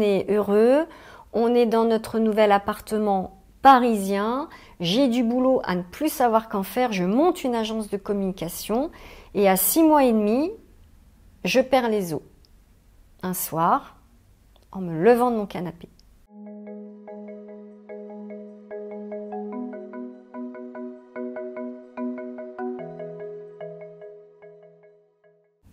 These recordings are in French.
est heureux, on est dans notre nouvel appartement parisien, j'ai du boulot à ne plus savoir qu'en faire, je monte une agence de communication et à 6 mois et demi, je perds les os. Un soir, en me levant de mon canapé.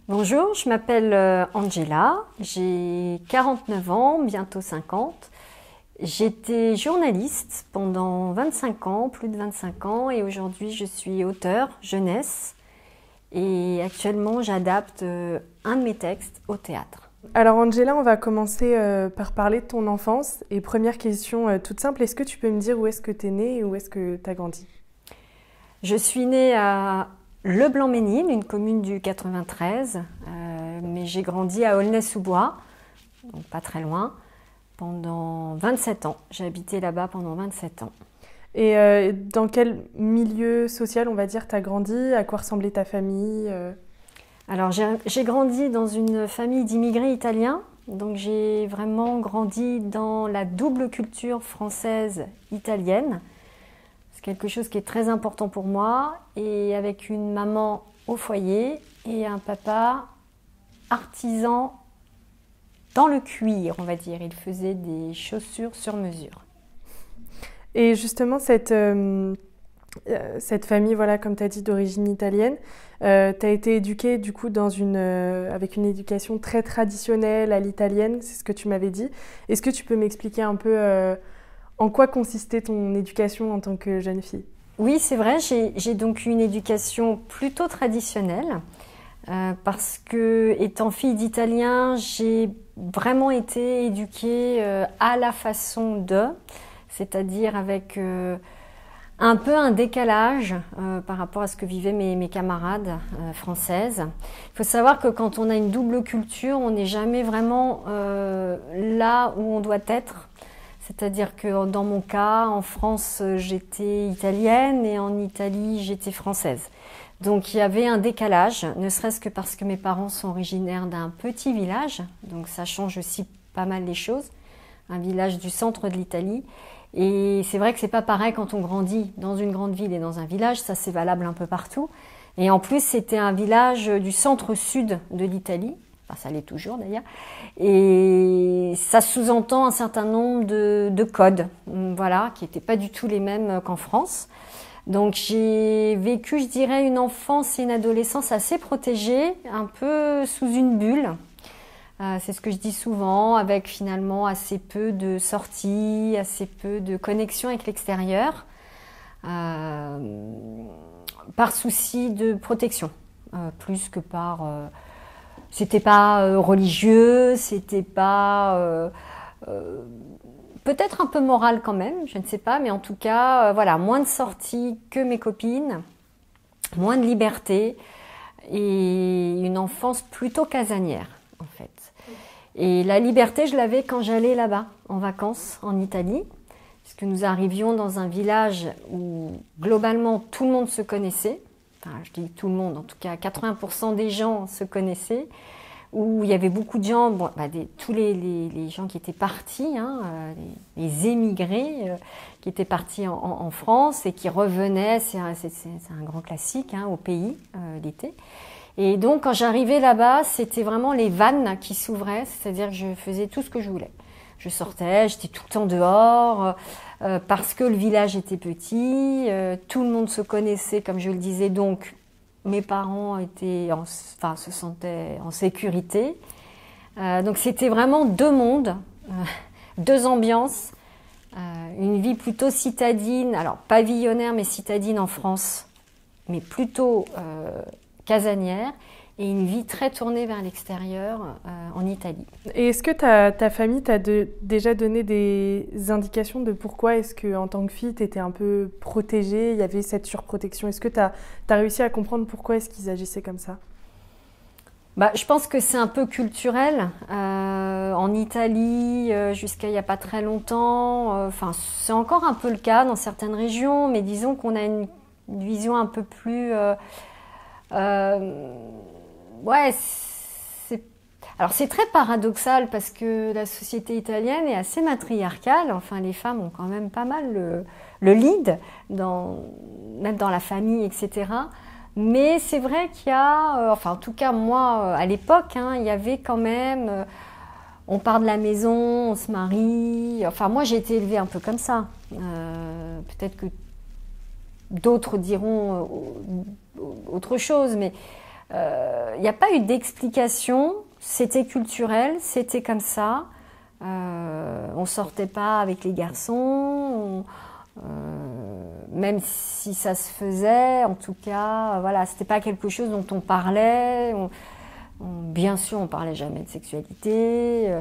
Bonjour, je m'appelle Angela, j'ai 49 ans, bientôt 50. J'étais journaliste pendant 25 ans, plus de 25 ans, et aujourd'hui je suis auteure jeunesse. Et actuellement j'adapte un de mes textes au théâtre. Alors Angela, on va commencer par parler de ton enfance. Et première question toute simple, est-ce que tu peux me dire où est-ce que tu es née et où est-ce que tu as grandi? Je suis née à Le Blanc-Ménil, une commune du 93, mais j'ai grandi à Aulnay-sous-Bois, donc pas très loin, pendant 27 ans. J'ai habité là-bas pendant 27 ans. Et dans quel milieu social, on va dire, tu as grandi? À quoi ressemblait ta famille? Alors j'ai grandi dans une famille d'immigrés italiens, donc j'ai vraiment grandi dans la double culture française-italienne. C'est quelque chose qui est très important pour moi, et avec une maman au foyer et un papa artisan dans le cuir, on va dire. Il faisait des chaussures sur mesure. Et justement, cette famille, voilà, comme tu as dit, d'origine italienne, tu as été éduquée du coup avec une éducation très traditionnelle à l'italienne, c'est ce que tu m'avais dit. Est-ce que tu peux m'expliquer un peu en quoi consistait ton éducation en tant que jeune fille? Oui, c'est vrai, j'ai donc eu une éducation plutôt traditionnelle parce que, étant fille d'Italien, j'ai vraiment été éduquée à la façon de, c'est-à-dire avec un peu un décalage par rapport à ce que vivaient mes camarades françaises. Il faut savoir que quand on a une double culture, on n'est jamais vraiment là où on doit être. C'est-à-dire que dans mon cas, en France, j'étais italienne et en Italie, j'étais française. Donc il y avait un décalage, ne serait-ce que parce que mes parents sont originaires d'un petit village, donc ça change aussi pas mal les choses, un village du centre de l'Italie. Et c'est vrai que c'est pas pareil quand on grandit dans une grande ville et dans un village, ça c'est valable un peu partout. Et en plus, c'était un village du centre-sud de l'Italie. Enfin, ça l'est toujours d'ailleurs, et ça sous-entend un certain nombre de codes, voilà, qui n'étaient pas du tout les mêmes qu'en France. Donc j'ai vécu, je dirais, une enfance et une adolescence assez protégée, un peu sous une bulle. C'est ce que je dis souvent, avec finalement assez peu de sorties, assez peu de connexion avec l'extérieur, par souci de protection, plus que par... C'était pas religieux, c'était pas peut-être un peu moral quand même, je ne sais pas, mais en tout cas, voilà, moins de sorties que mes copines, moins de liberté et une enfance plutôt casanière en fait. Et la liberté, je l'avais quand j'allais là-bas en vacances en Italie, puisque nous arrivions dans un village où globalement tout le monde se connaissait. Enfin, je dis tout le monde, en tout cas 80% des gens se connaissaient, où il y avait beaucoup de gens, bon, tous les gens qui étaient partis, hein, les émigrés qui étaient partis en France et qui revenaient, c'est un grand classique hein, au pays l'été. Et donc quand j'arrivais là-bas, c'était vraiment les vannes qui s'ouvraient, c'est-à-dire que je faisais tout ce que je voulais. Je sortais, j'étais tout le temps dehors, parce que le village était petit, tout le monde se connaissait, comme je le disais, donc mes parents se sentaient en sécurité. Donc c'était vraiment deux mondes, deux ambiances, une vie plutôt citadine, alors pavillonnaire mais citadine en France, mais plutôt casanière, et une vie très tournée vers l'extérieur en Italie. Et est-ce que ta famille t'a déjà donné des indications de pourquoi est-ce qu'en tant que fille, tu étais un peu protégée, il y avait cette surprotection? Est-ce que tu as réussi à comprendre pourquoi est-ce qu'ils agissaient comme ça? Je pense que c'est un peu culturel. En Italie, jusqu'à il n'y a pas très longtemps, c'est encore un peu le cas dans certaines régions, mais disons qu'on a une vision un peu plus... Alors c'est très paradoxal parce que la société italienne est assez matriarcale. Enfin, les femmes ont quand même pas mal le lead, même dans la famille, etc. Mais c'est vrai qu'il y a, enfin en tout cas moi à l'époque, hein, il y avait quand même, on part de la maison, on se marie. Enfin moi j'ai été élevée un peu comme ça. Peut-être que d'autres diront autre chose, mais il n'y a pas eu d'explication. C'était culturel, c'était comme ça. On sortait pas avec les garçons. Même si ça se faisait, en tout cas, voilà, c'était pas quelque chose dont on parlait. Bien sûr, on parlait jamais de sexualité.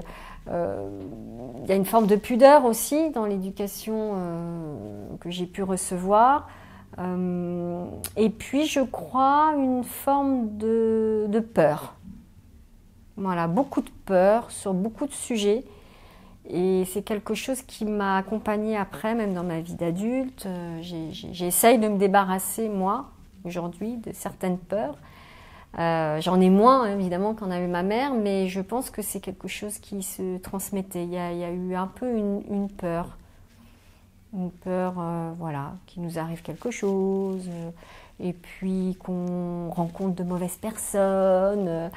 Il y a une forme de pudeur aussi dans l'éducation que j'ai pu recevoir. Et puis, je crois, une forme de peur. Voilà, beaucoup de peur sur beaucoup de sujets. Et c'est quelque chose qui m'a accompagnée après, même dans ma vie d'adulte. J'essaye de me débarrasser, moi, aujourd'hui, de certaines peurs. J'en ai moins, évidemment, qu'en avait ma mère, mais je pense que c'est quelque chose qui se transmettait. Il y a eu un peu une peur. Une peur, voilà, qu'il nous arrive quelque chose, et puis qu'on rencontre de mauvaises personnes.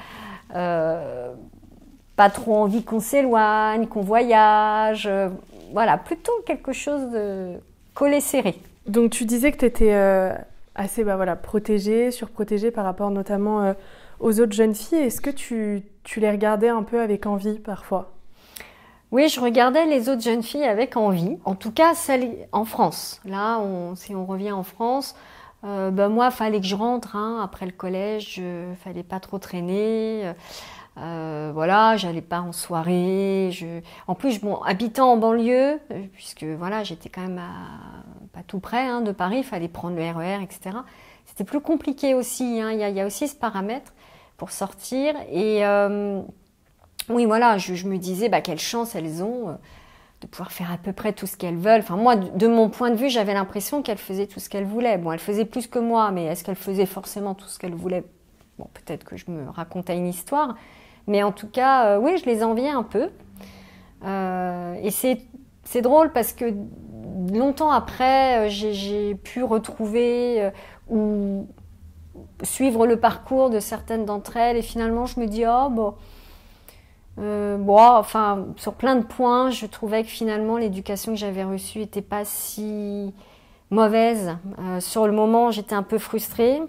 Pas trop envie qu'on s'éloigne, qu'on voyage. Voilà, plutôt quelque chose de collé serré. Donc tu disais que tu étais assez protégée, surprotégée par rapport notamment aux autres jeunes filles. Est-ce que tu les regardais un peu avec envie parfois ? Oui, je regardais les autres jeunes filles avec envie. En tout cas, celles en France. Là, si on revient en France, moi, il fallait que je rentre après le collège. Fallait pas trop traîner. Voilà, j'allais pas en soirée. En plus, habitant en banlieue, puisque voilà, j'étais quand même pas tout près de Paris, il fallait prendre le RER, etc. C'était plus compliqué aussi. Il y a aussi ce paramètre pour sortir. Et oui, voilà, je me disais, quelle chance elles ont de pouvoir faire à peu près tout ce qu'elles veulent. Enfin, moi, de mon point de vue, j'avais l'impression qu'elles faisaient tout ce qu'elles voulaient. Bon, elles faisaient plus que moi, mais est-ce qu'elles faisaient forcément tout ce qu'elles voulaient ? Bon, peut-être que je me racontais une histoire. Mais en tout cas, oui, je les enviais un peu. Et c'est drôle parce que longtemps après, j'ai pu retrouver ou suivre le parcours de certaines d'entre elles. Et finalement, je me dis, enfin, sur plein de points, je trouvais que finalement, l'éducation que j'avais reçue n'était pas si mauvaise. Sur le moment, j'étais un peu frustrée.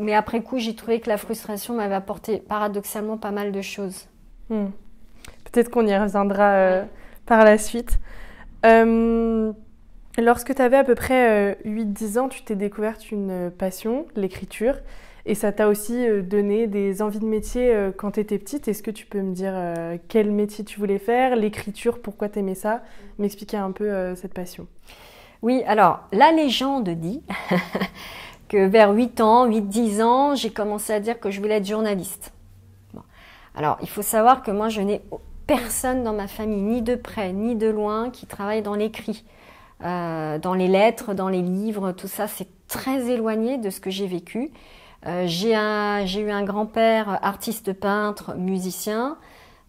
Mais après coup, j'ai trouvé que la frustration m'avait apporté paradoxalement pas mal de choses. Peut-être qu'on y reviendra par la suite. Lorsque tu avais à peu près 8-10 ans, tu t'es découverte une passion, l'écriture. Et ça t'a aussi donné des envies de métier quand tu étais petite. Est-ce que tu peux me dire quel métier tu voulais faire, l'écriture, pourquoi tu aimais ça, m'expliquer un peu cette passion? Oui, alors la légende dit que vers 8-10 ans, j'ai commencé à dire que je voulais être journaliste. Bon. Alors, il faut savoir que moi, je n'ai personne dans ma famille, ni de près, ni de loin, qui travaille dans l'écrit. Dans les lettres, dans les livres, tout ça, c'est très éloigné de ce que j'ai vécu. J'ai eu un grand-père artiste peintre, musicien.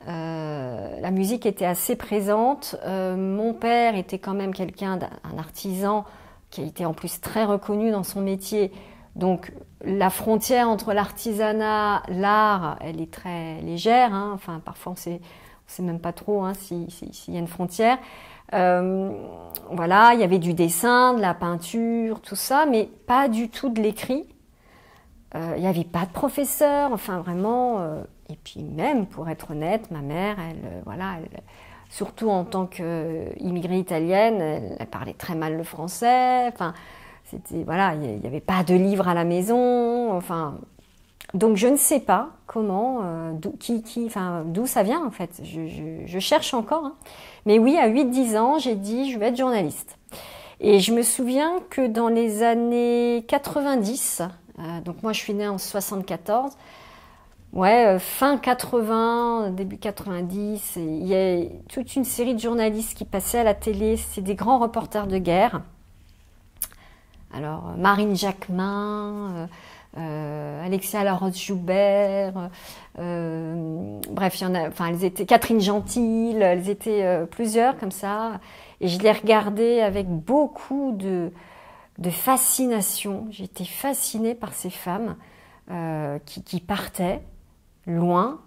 La musique était assez présente. Mon père était quand même un artisan, qui a été en plus très reconnu dans son métier. Donc la frontière entre l'artisanat, l'art, elle est très légère. Enfin, parfois on sait même pas trop s'il y a une frontière. Voilà, il y avait du dessin, de la peinture, tout ça, mais pas du tout de l'écrit. Il n'y avait pas de professeur, enfin vraiment. Et puis même, pour être honnête, ma mère, elle surtout en tant qu'immigrée italienne, elle parlait très mal le français. Enfin, il n'y avait pas de livre à la maison. Enfin, donc je ne sais pas comment, d'où ça vient en fait. Je cherche encore. Mais oui, à 8-10 ans, j'ai dit je vais être journaliste. Et je me souviens que dans les années 90, donc moi je suis née en 74. Fin 80, début 90, il y a toute une série de journalistes qui passaient à la télé. C'est des grands reporters de guerre. Alors, Marine Jacquemin, Alexia Laroche-Joubert, bref, il y en a, enfin, elles étaient Catherine Gentil, elles étaient plusieurs comme ça, et je les regardais avec beaucoup de fascination. J'étais fascinée par ces femmes qui partaient loin.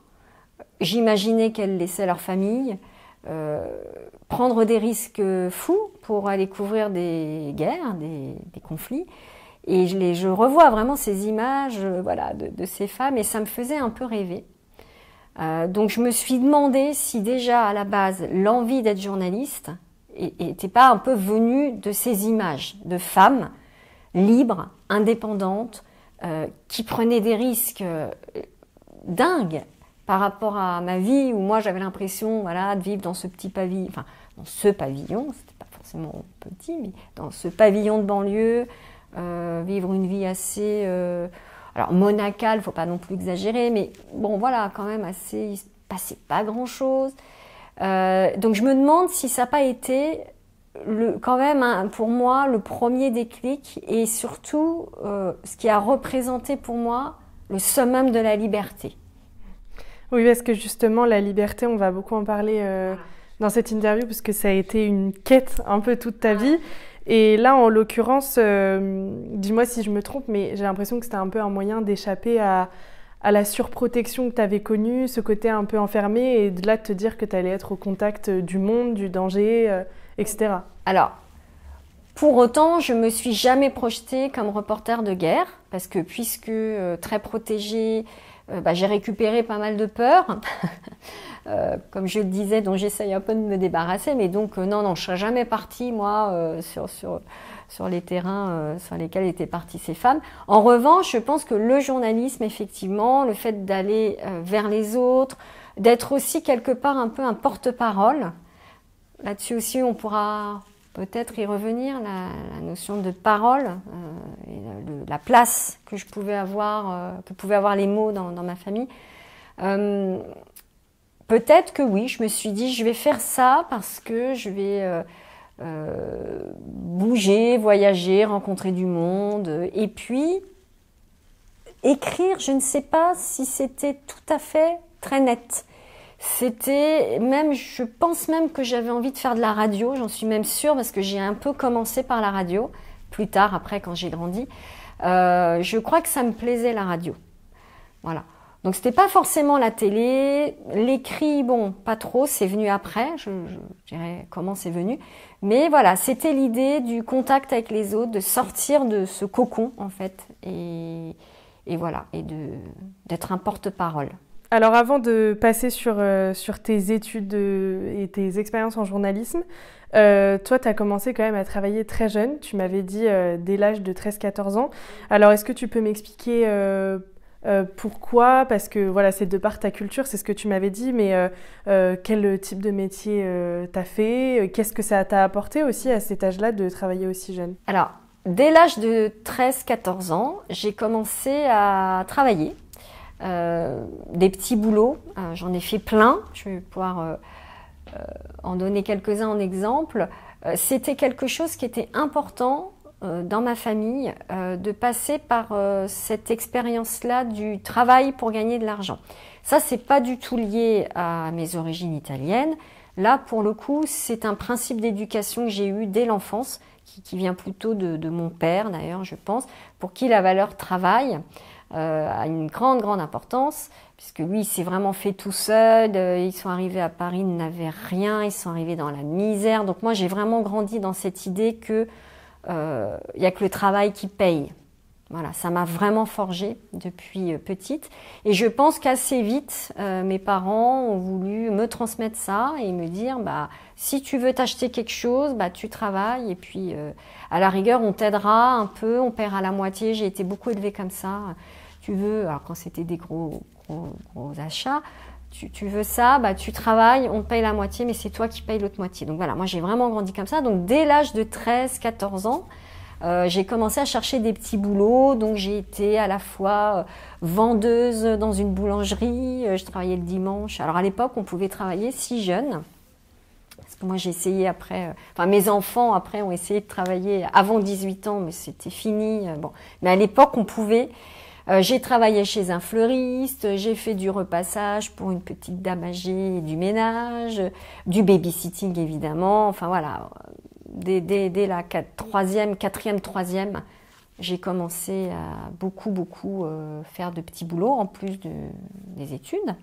J'imaginais qu'elles laissaient leur famille prendre des risques fous pour aller couvrir des guerres, des conflits. Et je revois vraiment ces images voilà, de ces femmes et ça me faisait un peu rêver. Donc je me suis demandé si déjà à la base l'envie d'être journaliste n'était pas un peu venue de ces images de femmes libres, indépendantes, qui prenaient des risques dingues par rapport à ma vie où moi j'avais l'impression voilà, de vivre dans ce petit pavillon, enfin dans ce pavillon, c'était pas forcément petit, mais dans ce pavillon de banlieue, vivre une vie assez alors monacale, faut pas non plus exagérer, mais bon voilà quand même assez, il se passait pas grand chose. Donc je me demande si ça n'a pas été quand même pour moi le premier déclic et surtout ce qui a représenté pour moi le summum de la liberté. Oui, parce que justement la liberté, on va beaucoup en parler dans cette interview parce que ça a été une quête un peu toute ta vie. Et là, en l'occurrence, dis-moi si je me trompe, mais j'ai l'impression que c'était un peu un moyen d'échapper à la surprotection que tu avais connue, ce côté un peu enfermé, et de là de te dire que tu allais être au contact du monde, du danger, etc. Alors, pour autant, je ne me suis jamais projetée comme reporter de guerre, parce que puisque très protégée, j'ai récupéré pas mal de peur, comme je le disais, dont j'essaye un peu de me débarrasser, mais donc non, je ne serais jamais partie, moi, sur les terrains sur lesquels étaient parties ces femmes. En revanche, je pense que le journalisme, effectivement, le fait d'aller vers les autres, d'être aussi quelque part un peu un porte-parole, là-dessus aussi on pourra peut-être y revenir, la notion de parole, et la place que je pouvais avoir, que pouvaient avoir les mots dans ma famille. Peut-être que oui, je me suis dit je vais faire ça parce que je vais bouger, voyager, rencontrer du monde. Et puis, écrire, je ne sais pas si c'était tout à fait très net. C'était même, je pense même que j'avais envie de faire de la radio, j'en suis même sûre parce que j'ai un peu commencé par la radio, plus tard, après quand j'ai grandi. Je crois que ça me plaisait la radio. Voilà. Donc c'était pas forcément la télé, l'écrit, bon, pas trop, c'est venu après, je dirais comment c'est venu. Mais voilà, c'était l'idée du contact avec les autres, de sortir de ce cocon en fait, et voilà, et d'être un porte-parole. Alors avant de passer sur tes études et tes expériences en journalisme, toi tu as commencé quand même à travailler très jeune, tu m'avais dit dès l'âge de 13-14 ans. Alors est-ce que tu peux m'expliquer pourquoi? Parce que voilà, c'est de par ta culture, c'est ce que tu m'avais dit, mais quel type de métier t'as fait? Qu'est-ce que ça t'a apporté aussi à cet âge-là de travailler aussi jeune? Alors, dès l'âge de 13-14 ans, j'ai commencé à travailler. Des petits boulots, j'en ai fait plein, je vais pouvoir en donner quelques-uns en exemple. C'était quelque chose qui était important dans ma famille, de passer par cette expérience-là du travail pour gagner de l'argent. Ça, c'est pas du tout lié à mes origines italiennes. Là, pour le coup, c'est un principe d'éducation que j'ai eu dès l'enfance, qui vient plutôt de mon père d'ailleurs, je pense, pour qui la valeur travail a une grande importance, puisque lui, il s'est vraiment fait tout seul. Ils sont arrivés à Paris, ils n'avaient rien, ils sont arrivés dans la misère. Donc moi, j'ai vraiment grandi dans cette idée que y a que le travail qui paye. Voilà, ça m'a vraiment forgée depuis petite. Et je pense qu'assez vite, mes parents ont voulu me transmettre ça et me dire, si tu veux t'acheter quelque chose, tu travailles et puis à la rigueur, on t'aidera un peu, on paiera la moitié. J'ai été beaucoup élevée comme ça. Tu veux, alors quand c'était des gros achats, tu veux ça, tu travailles, on te paye la moitié, mais c'est toi qui payes l'autre moitié. Donc voilà, moi j'ai vraiment grandi comme ça. Donc dès l'âge de 13-14 ans, j'ai commencé à chercher des petits boulots. Donc j'ai été à la fois vendeuse dans une boulangerie, je travaillais le dimanche. Alors à l'époque, on pouvait travailler si jeune. Parce que moi j'ai essayé après, mes enfants après ont essayé de travailler avant 18 ans, mais c'était fini. Mais à l'époque, on pouvait. J'ai travaillé chez un fleuriste, j'ai fait du repassage pour une petite dame âgée, du ménage, du babysitting évidemment. Enfin voilà, dès la quatrième, troisième, j'ai commencé à beaucoup faire de petits boulots en plus des études.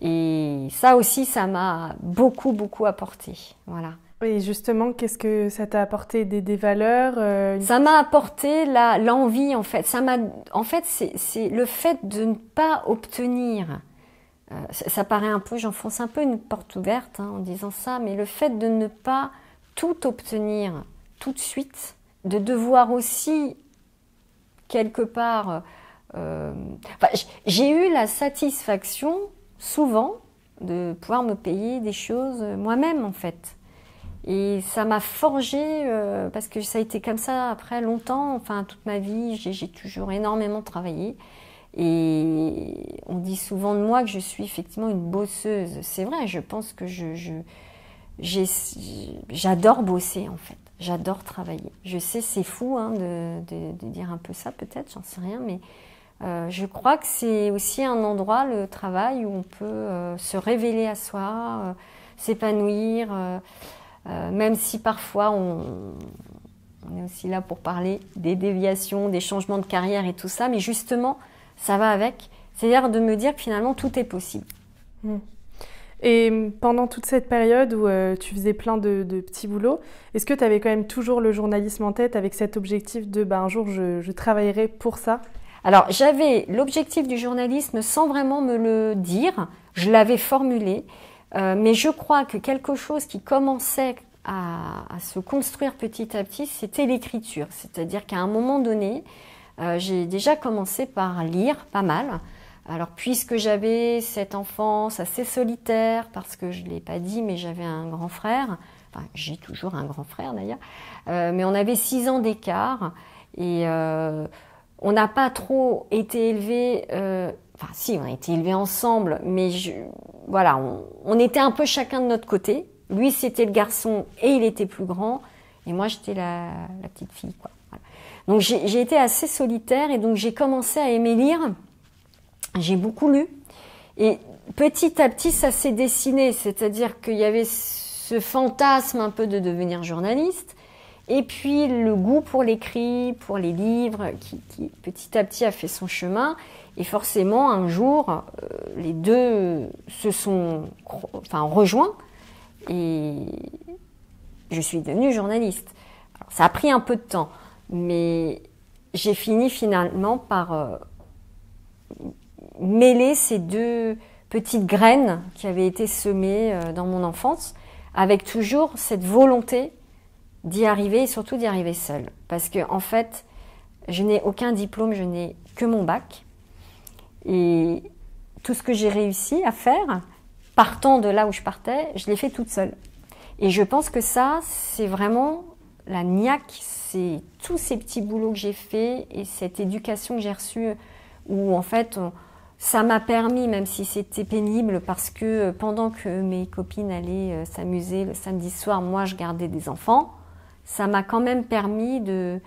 Et ça aussi, ça m'a beaucoup apporté. Voilà. Et justement, qu'est-ce que ça t'a apporté? Des valeurs Ça m'a apporté l'envie, en fait. En fait, c'est le fait de ne pas obtenir. Ça paraît un peu, j'enfonce un peu une porte ouverte en disant ça, mais le fait de ne pas tout obtenir tout de suite, de devoir aussi, quelque part... j'ai eu la satisfaction, souvent, de pouvoir me payer des choses moi-même, en fait. Et ça m'a forgé, parce que ça a été comme ça après longtemps, enfin toute ma vie, j'ai toujours énormément travaillé. Et on dit souvent de moi que je suis effectivement une bosseuse. C'est vrai, je pense que j'adore bosser en fait. J'adore travailler. Je sais, c'est fou de dire un peu ça peut-être, j'en sais rien, mais je crois que c'est aussi un endroit, le travail, où on peut se révéler à soi, s'épanouir. Même si parfois on est aussi là pour parler des déviations, des changements de carrière et tout ça, mais justement, ça va avec. C'est-à-dire de me dire que finalement, tout est possible. Et pendant toute cette période où tu faisais plein de petits boulots, est-ce que tu avais quand même toujours le journalisme en tête avec cet objectif de un jour je travaillerai pour ça? Alors, j'avais l'objectif du journalisme sans vraiment me le dire. Je l'avais formulé. Mais je crois que quelque chose qui commençait à se construire petit à petit, c'était l'écriture. C'est-à-dire qu'à un moment donné, j'ai déjà commencé par lire pas mal. Alors, puisque j'avais cette enfance assez solitaire, parce que je ne l'ai pas dit, mais j'avais un grand frère, enfin, j'ai toujours un grand frère d'ailleurs, mais on avait 6 ans d'écart, et on n'a pas trop été élevés... Enfin, si, on a été élevés ensemble, mais voilà, on était un peu chacun de notre côté. Lui, c'était le garçon et il était plus grand. Et moi, j'étais la petite fille, quoi. Voilà. Donc, j'ai été assez solitaire et donc j'ai commencé à aimer lire. J'ai beaucoup lu. Et petit à petit, ça s'est dessiné. C'est-à-dire qu'il y avait ce fantasme un peu de devenir journaliste. Et puis, le goût pour l'écrit, pour les livres, qui petit à petit a fait son chemin. Et forcément, un jour, les deux se sont rejoints et je suis devenue journaliste. Alors, ça a pris un peu de temps, mais j'ai fini finalement par mêler ces deux petites graines qui avaient été semées dans mon enfance, avec toujours cette volonté d'y arriver et surtout d'y arriver seule. Parce que en fait, je n'ai aucun diplôme, je n'ai que mon bac. Et tout ce que j'ai réussi à faire, partant de là où je partais, je l'ai fait toute seule. Et je pense que ça, c'est vraiment la niaque, c'est tous ces petits boulots que j'ai faits et cette éducation que j'ai reçue, où en fait, ça m'a permis, même si c'était pénible, parce que pendant que mes copines allaient s'amuser le samedi soir, moi je gardais des enfants, ça m'a quand même permis de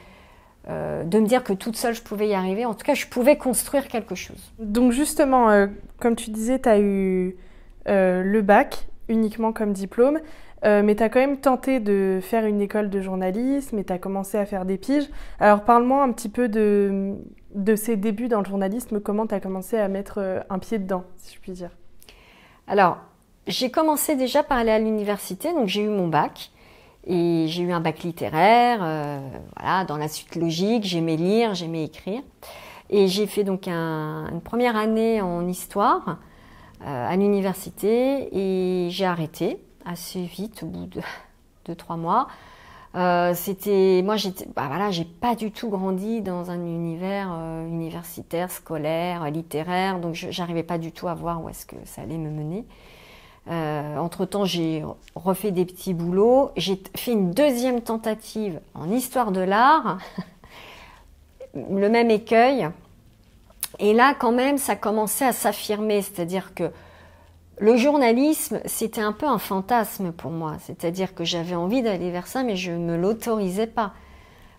me dire que toute seule je pouvais y arriver. En tout cas, je pouvais construire quelque chose. Donc justement, comme tu disais, tu as eu le bac uniquement comme diplôme, mais tu as quand même tenté de faire une école de journalisme et tu as commencé à faire des piges. Alors parle-moi un petit peu de ces débuts dans le journalisme, comment tu as commencé à mettre un pied dedans, si je puis dire. Alors, j'ai commencé déjà par aller à l'université, donc j'ai eu mon bac. Et j'ai eu un bac littéraire, voilà, dans la suite logique, j'aimais lire, j'aimais écrire. Et j'ai fait donc une première année en histoire à l'université et j'ai arrêté assez vite au bout de 3 mois. Moi j'ai pas du tout grandi dans un univers universitaire, scolaire, littéraire, donc j'arrivais pas du tout à voir où est-ce que ça allait me mener. Entre-temps, j'ai refait des petits boulots. J'ai fait une deuxième tentative en histoire de l'art, le même écueil. Et là, quand même, ça commençait à s'affirmer. C'est-à-dire que le journalisme, c'était un peu un fantasme pour moi. C'est-à-dire que j'avais envie d'aller vers ça, mais je ne me l'autorisais pas.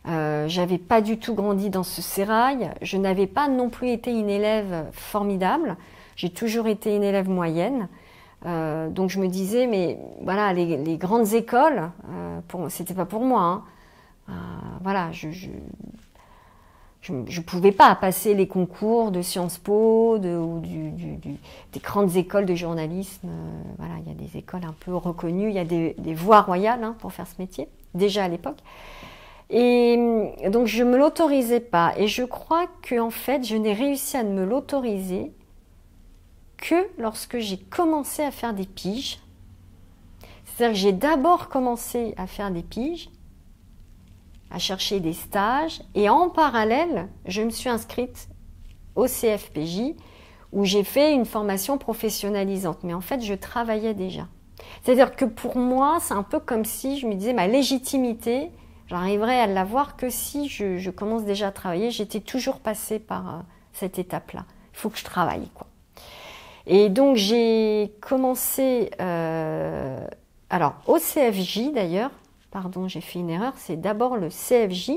J'avais pas du tout grandi dans ce sérail. Je n'avais pas non plus été une élève formidable. J'ai toujours été une élève moyenne. Donc je me disais, mais voilà, les grandes écoles, c'était pas pour moi. Hein. Voilà, je pouvais pas passer les concours de Sciences Po, des grandes écoles de journalisme. Voilà, il y a des écoles un peu reconnues, il y a des voies royales hein, pour faire ce métier, déjà à l'époque. Et donc je me l'autorisais pas. Et je crois que en fait, je n'ai réussi à ne me l'autoriser que lorsque j'ai commencé à faire des piges. C'est-à-dire que j'ai d'abord commencé à faire des piges, à chercher des stages, et en parallèle, je me suis inscrite au CFPJ, où j'ai fait une formation professionnalisante. Mais en fait, je travaillais déjà. C'est-à-dire que pour moi, c'est un peu comme si je me disais, ma légitimité, j'arriverai à l'avoir que si je commence déjà à travailler. J'étais toujours passée par cette étape-là. Il faut que je travaille, quoi. Et donc, j'ai commencé, alors au CFJ d'ailleurs, pardon, j'ai fait une erreur, c'est d'abord le CFJ,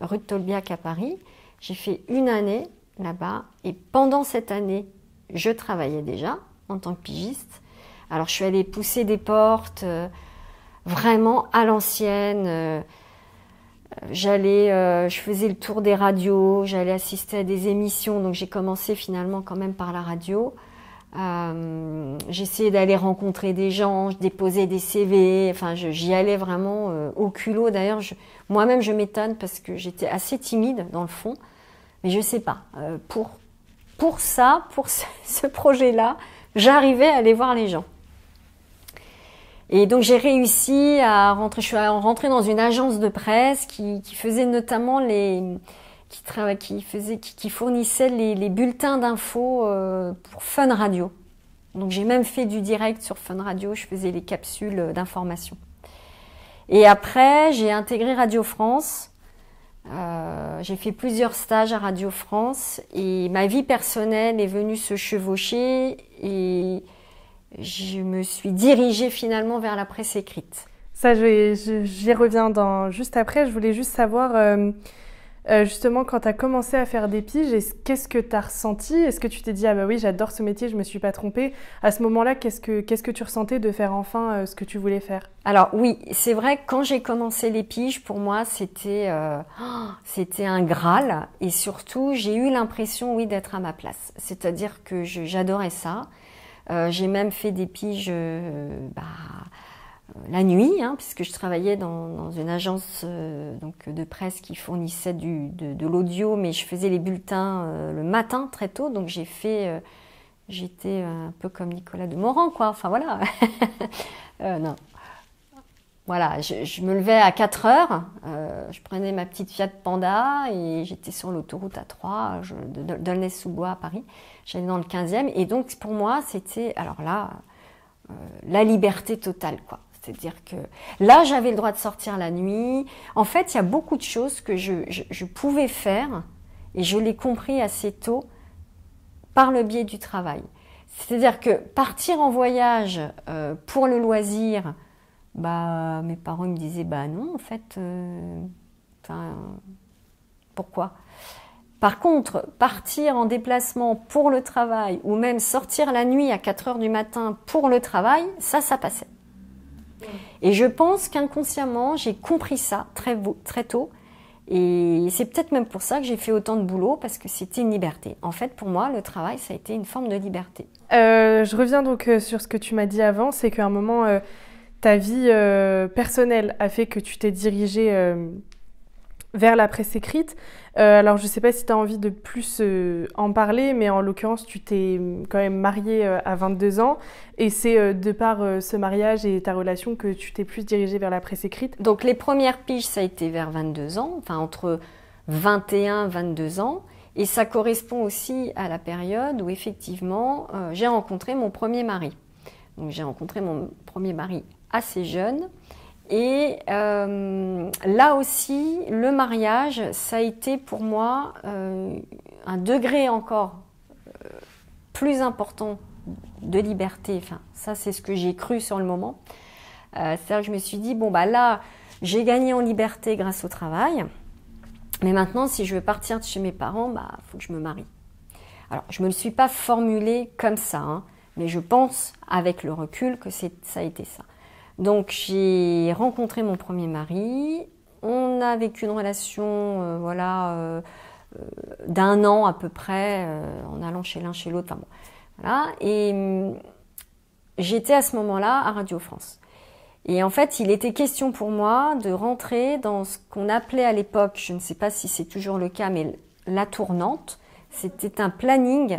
rue de Tolbiac à Paris. J'ai fait une année là-bas et pendant cette année, je travaillais déjà en tant que pigiste. Alors, je suis allée pousser des portes vraiment à l'ancienne. Je faisais le tour des radios, j'allais assister à des émissions, donc j'ai commencé finalement quand même par la radio. J'essayais d'aller rencontrer des gens, je déposais des CV, enfin j'y allais vraiment au culot. D'ailleurs, moi-même je m'étonne parce que j'étais assez timide dans le fond, mais je sais pas. Pour ce projet-là, j'arrivais à aller voir les gens. Et donc j'ai réussi à rentrer. Je suis rentrée dans une agence de presse qui faisait notamment qui fournissait les bulletins d'infos pour Fun Radio. Donc j'ai même fait du direct sur Fun Radio, je faisais les capsules d'information. Et après, j'ai intégré Radio France. J'ai fait plusieurs stages à Radio France et ma vie personnelle est venue se chevaucher et je me suis dirigée finalement vers la presse écrite. Ça, j'y reviens juste après. Je voulais juste savoir... justement, quand tu as commencé à faire des piges, qu'est-ce que tu as ressenti? Est-ce que tu t'es dit « Ah bah oui, j'adore ce métier, je me suis pas trompée ». À ce moment-là, qu'est-ce que tu ressentais de faire enfin ce que tu voulais faire? Alors oui, c'est vrai que quand j'ai commencé les piges, pour moi, c'était un Graal. Et surtout, j'ai eu l'impression, oui, d'être à ma place. C'est-à-dire que j'adorais ça. J'ai même fait des piges... la nuit, hein, puisque je travaillais dans une agence donc de presse qui fournissait de l'audio, mais je faisais les bulletins le matin très tôt, donc j'étais un peu comme Nicolas Demorand, quoi. Enfin voilà, non. Voilà, je me levais à 4 heures, je prenais ma petite Fiat Panda et j'étais sur l'autoroute A3 d'Aulnay-sous-Bois à Paris. J'allais dans le 15e et donc pour moi c'était, alors là, la liberté totale, quoi. C'est-à-dire que là, j'avais le droit de sortir la nuit. En fait, il y a beaucoup de choses que je pouvais faire et je l'ai compris assez tôt par le biais du travail. C'est-à-dire que partir en voyage pour le loisir, mes parents me disaient non, en fait, pourquoi ? Par contre, partir en déplacement pour le travail ou même sortir la nuit à 4 heures du matin pour le travail, ça passait. Et je pense qu'inconsciemment, j'ai compris ça très tôt. Et c'est peut-être même pour ça que j'ai fait autant de boulot, parce que c'était une liberté. En fait, pour moi, le travail, ça a été une forme de liberté. Je reviens donc sur ce que tu m'as dit avant, c'est qu'à un moment, ta vie personnelle a fait que tu t'es dirigée vers la presse écrite. Alors, je ne sais pas si tu as envie de plus en parler, mais en l'occurrence, tu t'es quand même mariée à 22 ans. Et c'est de par ce mariage et ta relation que tu t'es plus dirigée vers la presse écrite. Donc, les premières piges, ça a été vers 22 ans, enfin entre 21 et 22 ans. Et ça correspond aussi à la période où, effectivement, j'ai rencontré mon premier mari. Donc, j'ai rencontré mon premier mari assez jeune. Et là aussi, le mariage, ça a été pour moi un degré encore plus important de liberté. Enfin, ça, c'est ce que j'ai cru sur le moment. C'est-à-dire que je me suis dit, là, j'ai gagné en liberté grâce au travail. Mais maintenant, si je veux partir de chez mes parents, bah, faut que je me marie. Alors, je me le suis pas formulé comme ça, hein, mais je pense, avec le recul, que ça a été ça. Donc, j'ai rencontré mon premier mari. On a vécu une relation, d'1 an à peu près, en allant chez l'un chez l'autre. Enfin, bon, voilà. Et j'étais à ce moment-là à Radio France. Et en fait, il était question pour moi de rentrer dans ce qu'on appelait à l'époque, je ne sais pas si c'est toujours le cas, mais la tournante. C'était un planning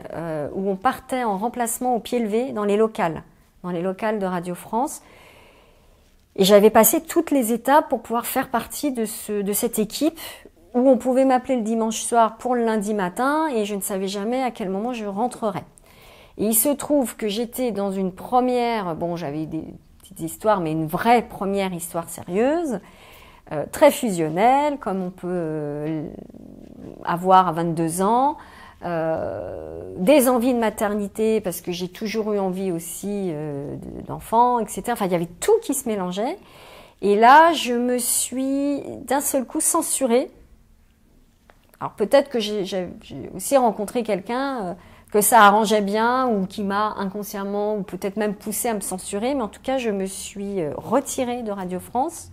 où on partait en remplacement au pied levé dans les locales de Radio France. Et j'avais passé toutes les étapes pour pouvoir faire partie de cette équipe où on pouvait m'appeler le dimanche soir pour le lundi matin et je ne savais jamais à quel moment je rentrerais. Et il se trouve que j'étais dans une première, bon, j'avais des petites histoires, mais une vraie première histoire sérieuse, très fusionnelle, comme on peut avoir à 22 ans, des envies de maternité, parce que j'ai toujours eu envie aussi d'enfants, etc. Enfin, il y avait tout qui se mélangeait. Et là, je me suis d'un seul coup censurée. Alors peut-être que j'ai aussi rencontré quelqu'un que ça arrangeait bien ou qui m'a inconsciemment ou peut-être même poussé à me censurer, mais en tout cas, je me suis retirée de Radio France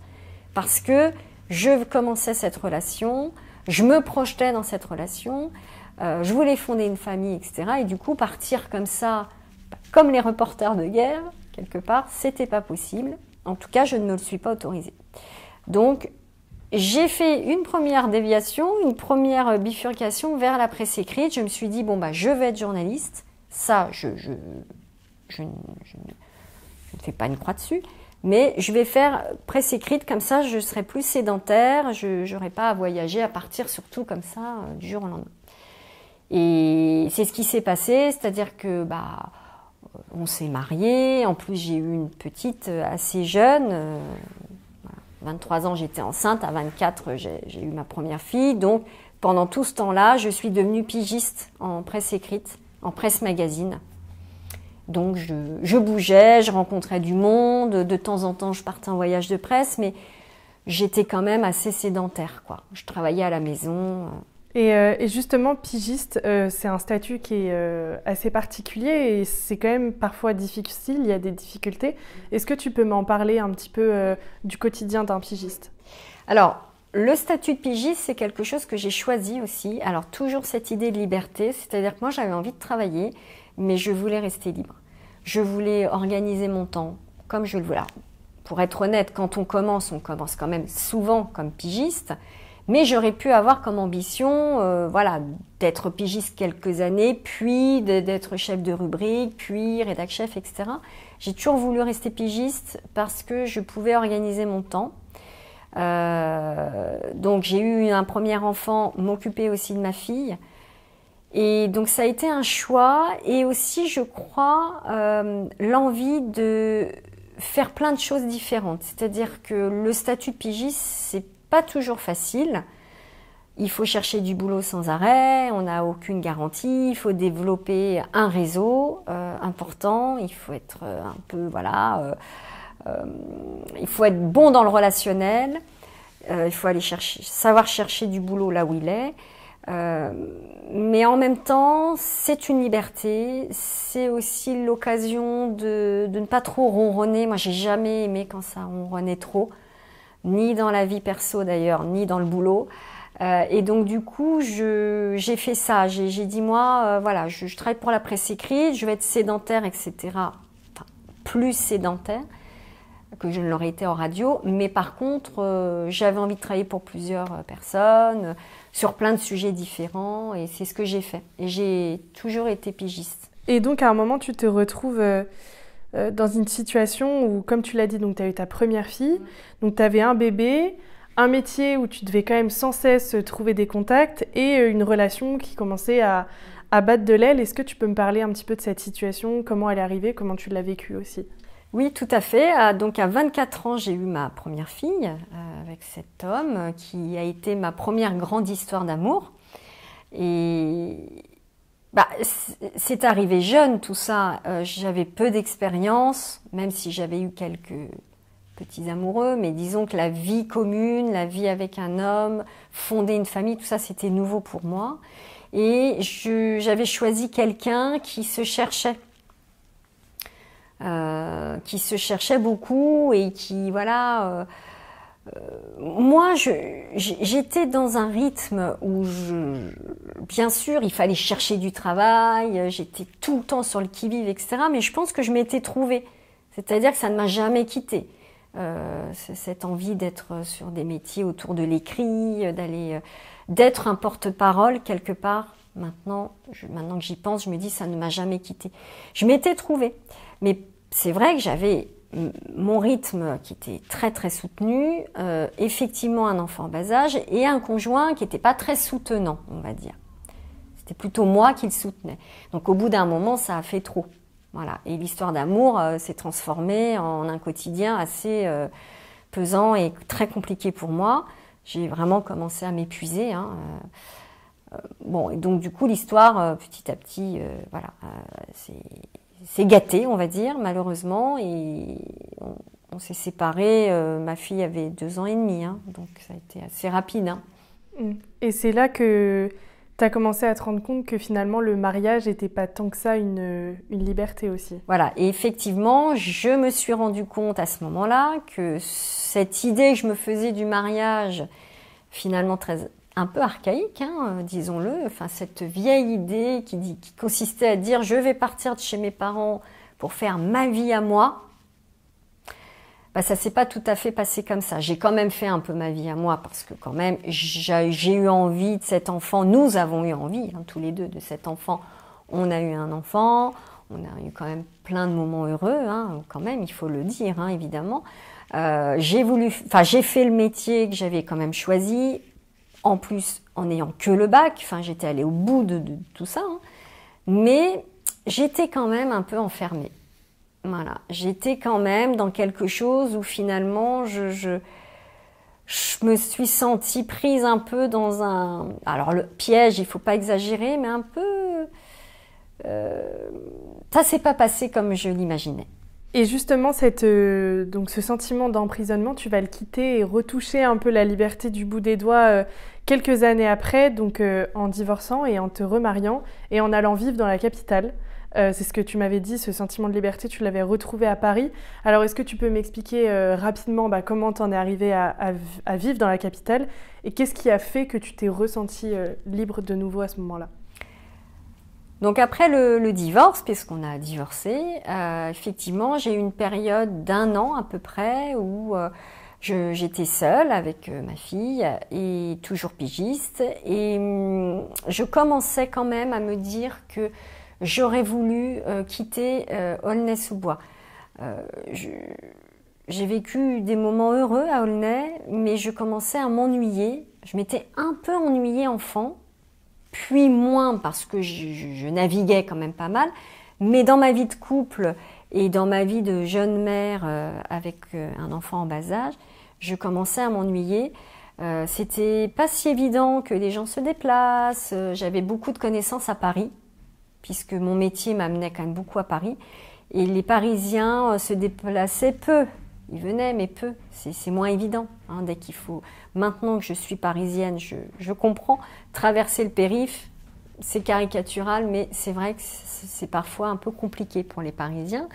parce que je commençais cette relation, je me projetais dans cette relation, je voulais fonder une famille, etc. Et du coup, partir comme ça, comme les reporters de guerre, quelque part, c'était pas possible. En tout cas, je ne me le suis pas autorisée. Donc, j'ai fait une première déviation, une première bifurcation vers la presse écrite. Je me suis dit, bon, bah, je vais être journaliste. Ça, je ne fais pas une croix dessus. Mais je vais faire presse écrite, comme ça, je serai plus sédentaire. Je n'aurai pas à voyager, à partir surtout comme ça, du jour au lendemain. Et c'est ce qui s'est passé, c'est-à-dire que, bah, on s'est mariés. En plus, j'ai eu une petite assez jeune. 23 ans, j'étais enceinte. À 24, j'ai eu ma première fille. Donc, pendant tout ce temps-là, je suis devenue pigiste en presse écrite, en presse magazine. Donc, je bougeais, je rencontrais du monde. De temps en temps, je partais en voyage de presse, mais j'étais quand même assez sédentaire, quoi. Je travaillais à la maison. Et justement, pigiste, c'est un statut qui est assez particulier et c'est quand même parfois difficile, il y a des difficultés. Est-ce que tu peux m'en parler un petit peu du quotidien d'un pigiste ? Alors, le statut de pigiste, c'est quelque chose que j'ai choisi aussi. Alors, toujours cette idée de liberté, c'est-à-dire que moi, j'avais envie de travailler, mais je voulais rester libre. Je voulais organiser mon temps comme je le voulais. Alors, pour être honnête, quand on commence quand même souvent comme pigiste. Mais j'aurais pu avoir comme ambition, d'être pigiste quelques années, puis d'être chef de rubrique, puis rédac chef, etc. J'ai toujours voulu rester pigiste parce que je pouvais organiser mon temps. Donc j'ai eu un premier enfant, m'occuper aussi de ma fille. Et donc ça a été un choix et aussi, je crois, l'envie de faire plein de choses différentes. C'est-à-dire que le statut de pigiste, c'est pas toujours facile. Il faut chercher du boulot sans arrêt, on n'a aucune garantie, il faut développer un réseau important, il faut être un peu, il faut être bon dans le relationnel, il faut aller savoir chercher du boulot là où il est. Mais en même temps, c'est une liberté, c'est aussi l'occasion de ne pas trop ronronner. Moi, j'ai jamais aimé quand ça ronronnait trop. Ni dans la vie perso d'ailleurs, ni dans le boulot. Et donc du coup, j'ai fait ça. J'ai dit moi, je travaille pour la presse écrite, je vais être sédentaire, etc. Enfin, plus sédentaire que je ne l'aurais été en radio. Mais par contre, j'avais envie de travailler pour plusieurs personnes, sur plein de sujets différents. Et c'est ce que j'ai fait. Et j'ai toujours été pigiste. Et donc à un moment, tu te retrouves... dans une situation où, comme tu l'as dit, donc tu as eu ta première fille, donc tu avais un bébé, un métier où tu devais quand même sans cesse trouver des contacts et une relation qui commençait à battre de l'aile. Est-ce que tu peux me parler un petit peu de cette situation, comment elle est arrivée, comment tu l'as vécue aussi ? Oui, tout à fait. Donc à 24 ans, j'ai eu ma première fille avec cet homme qui a été ma première grande histoire d'amour. Et... c'est arrivé jeune tout ça, j'avais peu d'expérience, même si j'avais eu quelques petits amoureux, mais disons que la vie commune, la vie avec un homme, fonder une famille, tout ça, c'était nouveau pour moi. Et j'avais choisi quelqu'un qui se cherchait beaucoup et qui, voilà... moi, j'étais dans un rythme où, bien sûr, il fallait chercher du travail, j'étais tout le temps sur le qui-vive, etc. Mais je pense que je m'étais trouvée. C'est-à-dire que ça ne m'a jamais quittée. Cette envie d'être sur des métiers autour de l'écrit, d'être un porte-parole quelque part. Maintenant que j'y pense, je me dis ça ne m'a jamais quittée. Je m'étais trouvée. Mais c'est vrai que j'avais mon rythme qui était très très soutenu, effectivement un enfant en bas âge et un conjoint qui n'était pas très soutenant, on va dire. C'était plutôt moi qui le soutenais. Donc au bout d'un moment, ça a fait trop. Voilà. Et l'histoire d'amour s'est transformée en un quotidien assez pesant et très compliqué pour moi. J'ai vraiment commencé à m'épuiser. Bon, et donc du coup, l'histoire, petit à petit, voilà, c'est gâté, on va dire, malheureusement. Et on s'est séparés. Ma fille avait 2 ans et demi, donc ça a été assez rapide. Et c'est là que tu as commencé à te rendre compte que finalement le mariage n'était pas tant que ça une liberté aussi. Voilà, et effectivement, je me suis rendu compte à ce moment-là que cette idée que je me faisais du mariage, finalement un peu archaïque, disons-le, enfin cette vieille idée qui consistait à dire je vais partir de chez mes parents pour faire ma vie à moi, ça s'est pas tout à fait passé comme ça. J'ai quand même fait un peu ma vie à moi parce que quand même j'ai eu envie de cet enfant. Nous avons eu envie, tous les deux, de cet enfant. On a eu un enfant, on a eu quand même plein de moments heureux, quand même, il faut le dire, évidemment. J'ai fait le métier que j'avais quand même choisi, en plus en n'ayant que le bac. J'étais allée au bout de tout ça, mais j'étais quand même un peu enfermée. Voilà, j'étais quand même dans quelque chose où finalement je me suis sentie prise un peu dans un... Alors le piège, il faut pas exagérer, mais un peu... ça s'est pas passé comme je l'imaginais. Et justement, donc ce sentiment d'emprisonnement, tu vas le quitter et retoucher un peu la liberté du bout des doigts quelques années après, donc en divorçant et en te remariant et en allant vivre dans la capitale. C'est ce que tu m'avais dit, ce sentiment de liberté, tu l'avais retrouvé à Paris. Alors, est-ce que tu peux m'expliquer rapidement comment tu en es arrivée à vivre dans la capitale et qu'est-ce qui a fait que tu t'es ressentie libre de nouveau à ce moment-là? Donc après le divorce, puisqu'on a divorcé, effectivement, j'ai eu une période d'1 an à peu près où j'étais seule avec ma fille et toujours pigiste. Et je commençais quand même à me dire que j'aurais voulu quitter Aulnay-sous-Bois. J'ai vécu des moments heureux à Aulnay, mais je commençais à m'ennuyer. Je m'étais un peu ennuyée enfant, puis moins parce que je naviguais quand même pas mal. Mais dans ma vie de couple et dans ma vie de jeune mère avec un enfant en bas âge, je commençais à m'ennuyer. C'était pas si évident que les gens se déplacent. J'avais beaucoup de connaissances à Paris, puisque mon métier m'amenait quand même beaucoup à Paris. Et les Parisiens se déplaçaient peu. Ils venaient, mais peu. C'est moins évident. Dès qu'il faut... Maintenant que je suis parisienne, je comprends. Traverser le périph', c'est caricatural, mais c'est vrai que c'est parfois un peu compliqué pour les Parisiens.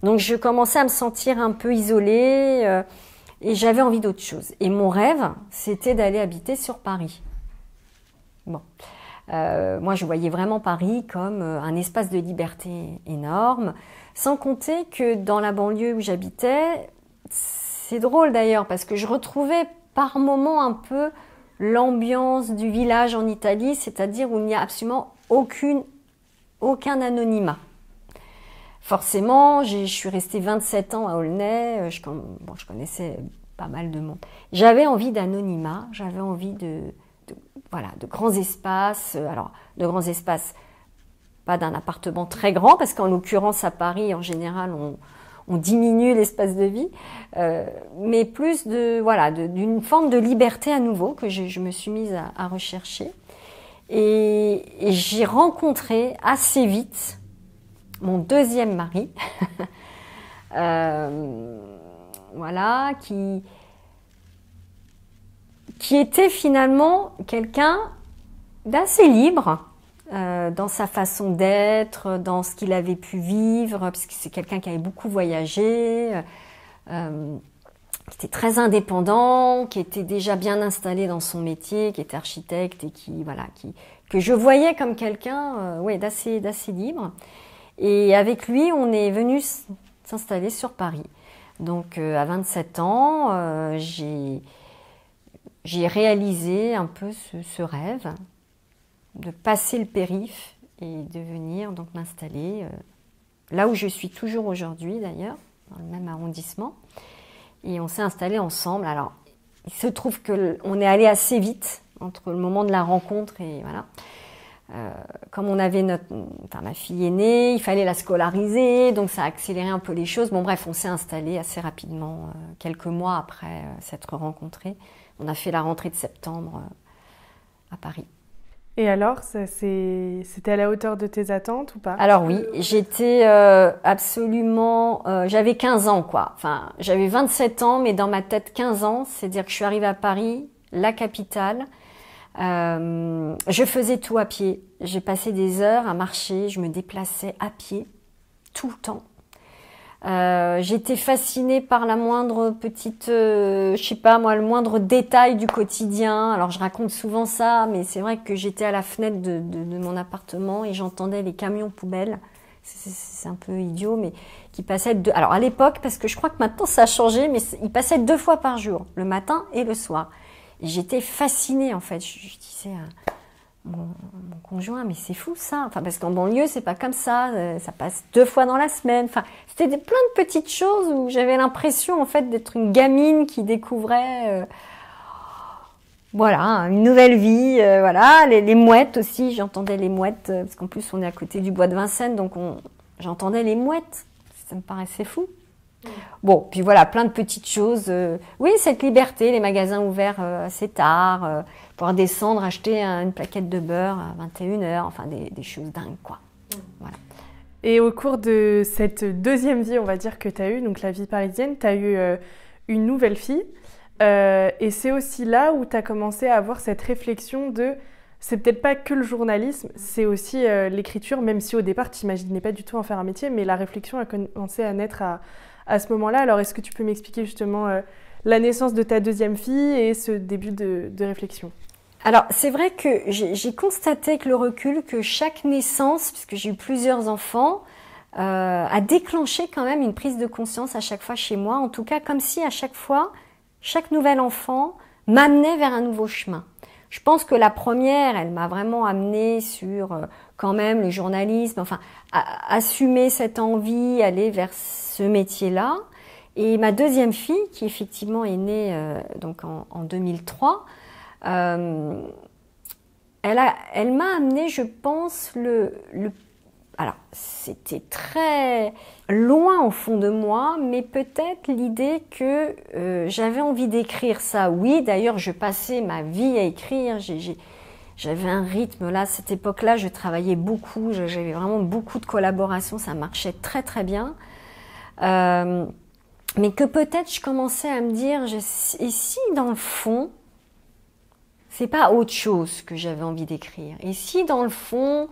Donc je commençais à me sentir un peu isolée et j'avais envie d'autre chose. Et mon rêve, c'était d'aller habiter sur Paris. Bon. Moi, je voyais vraiment Paris comme un espace de liberté énorme, sans compter que dans la banlieue où j'habitais, c'est drôle d'ailleurs, parce que je retrouvais par moments un peu l'ambiance du village en Italie, c'est-à-dire où il n'y a absolument aucun anonymat. Forcément, je suis restée 27 ans à Aulnay, je connaissais pas mal de monde. J'avais envie d'anonymat, j'avais envie de grands espaces. Alors, de grands espaces, pas d'un appartement très grand, parce qu'en l'occurrence, à Paris, en général, on diminue l'espace de vie, mais plus d'une forme de liberté à nouveau que je me suis mise à rechercher. Et j'ai rencontré assez vite mon deuxième mari. voilà, qui était finalement quelqu'un d'assez libre dans sa façon d'être, dans ce qu'il avait pu vivre, parce que c'est quelqu'un qui avait beaucoup voyagé, qui était très indépendant, qui était déjà bien installé dans son métier, qui était architecte et que je voyais comme quelqu'un d'assez libre. Et avec lui, on est venu s'installer sur Paris. Donc à 27 ans, j'ai réalisé un peu ce rêve de passer le périph' et de venir donc m'installer là où je suis toujours aujourd'hui d'ailleurs, dans le même arrondissement. Et on s'est installés ensemble. Alors, il se trouve qu'on est allé assez vite entre le moment de la rencontre et voilà. Comme on avait ma fille est née, il fallait la scolariser, donc ça a accéléré un peu les choses. Bon bref, on s'est installés assez rapidement, quelques mois après s'être rencontrés. On a fait la rentrée de septembre à Paris. Et alors, c'était à la hauteur de tes attentes ou pas? Alors oui, j'étais absolument... j'avais 15 ans, quoi. Enfin, j'avais 27 ans, mais dans ma tête, 15 ans. C'est-à-dire que je suis arrivée à Paris, la capitale. Je faisais tout à pied. J'ai passé des heures à marcher. Je me déplaçais à pied, tout le temps. J'étais fascinée par la moindre petite, le moindre détail du quotidien. Alors je raconte souvent ça, mais c'est vrai que j'étais à la fenêtre de mon appartement et j'entendais les camions poubelles. C'est un peu idiot, mais qui passaient alors à l'époque, parce que je crois que maintenant ça a changé, mais ils passaient 2 fois par jour, le matin et le soir. Et j'étais fascinée en fait. Je disais mon conjoint, mais c'est fou ça. Enfin, parce qu'en banlieue, c'est pas comme ça. Ça passe 2 fois dans la semaine. Enfin, c'était plein de petites choses où j'avais l'impression, en fait, d'être une gamine qui découvrait, une nouvelle vie. Les mouettes aussi. J'entendais les mouettes, parce qu'en plus, on est à côté du bois de Vincennes, donc j'entendais les mouettes. Ça me paraissait fou. Bon, puis voilà, plein de petites choses. Oui, cette liberté, les magasins ouverts assez tard, pouvoir descendre, acheter une plaquette de beurre à 21h, enfin des choses dingues, quoi. Voilà. Et au cours de cette deuxième vie, on va dire, que tu as eue, donc la vie parisienne, tu as eu une nouvelle fille. Et c'est aussi là où tu as commencé à avoir cette réflexion c'est peut-être pas que le journalisme, c'est aussi l'écriture, même si au départ, tu n'imaginais pas du tout en faire un métier, mais la réflexion a commencé à naître à ce moment-là. Alors, est-ce que tu peux m'expliquer justement la naissance de ta deuxième fille et ce début de réflexion? Alors, c'est vrai que j'ai constaté avec le recul que chaque naissance, puisque j'ai eu plusieurs enfants, a déclenché quand même une prise de conscience à chaque fois chez moi. En tout cas, comme si à chaque fois, chaque nouvel enfant m'amenait vers un nouveau chemin. Je pense que la première, elle m'a vraiment amenée sur quand même le journalisme, enfin, assumer cette envie, aller vers ce métier-là. Et ma deuxième fille, qui effectivement est née donc en 2003, elle m'a amené, je pense, alors, c'était très loin au fond de moi, mais peut-être l'idée que j'avais envie d'écrire ça. Oui, d'ailleurs, je passais ma vie à écrire. J'avais un rythme. Là, à cette époque-là, je travaillais beaucoup. J'avais vraiment beaucoup de collaborations. Ça marchait très, très bien. Mais que peut-être je commençais à me dire, et si dans le fond, c'est pas autre chose que j'avais envie d'écrire? Et si dans le fond,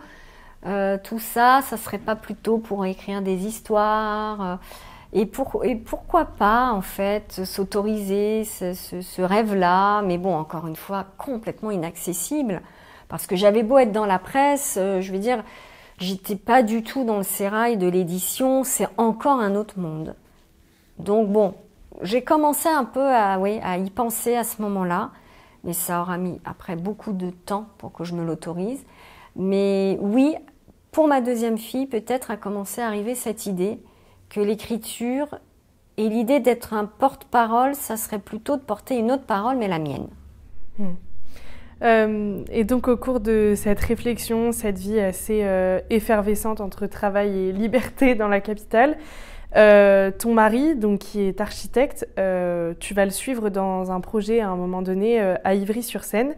tout ça serait pas plutôt pour écrire des histoires et pourquoi pas en fait s'autoriser ce rêve-là, mais bon, encore une fois, complètement inaccessible, parce que j'avais beau être dans la presse, je veux dire, j'étais pas du tout dans le sérail de l'édition, c'est encore un autre monde. Donc bon, j'ai commencé un peu à y penser à ce moment-là, mais ça aura mis après beaucoup de temps pour que je me l'autorise. Mais oui, pour ma deuxième fille, peut-être a commencé à arriver cette idée que l'écriture et l'idée d'être un porte-parole, ça serait plutôt de porter une autre parole, mais la mienne. Et donc au cours de cette réflexion, cette vie assez effervescente entre travail et liberté dans la capitale, ton mari, donc, qui est architecte, tu vas le suivre dans un projet à un moment donné à Ivry-sur-Seine.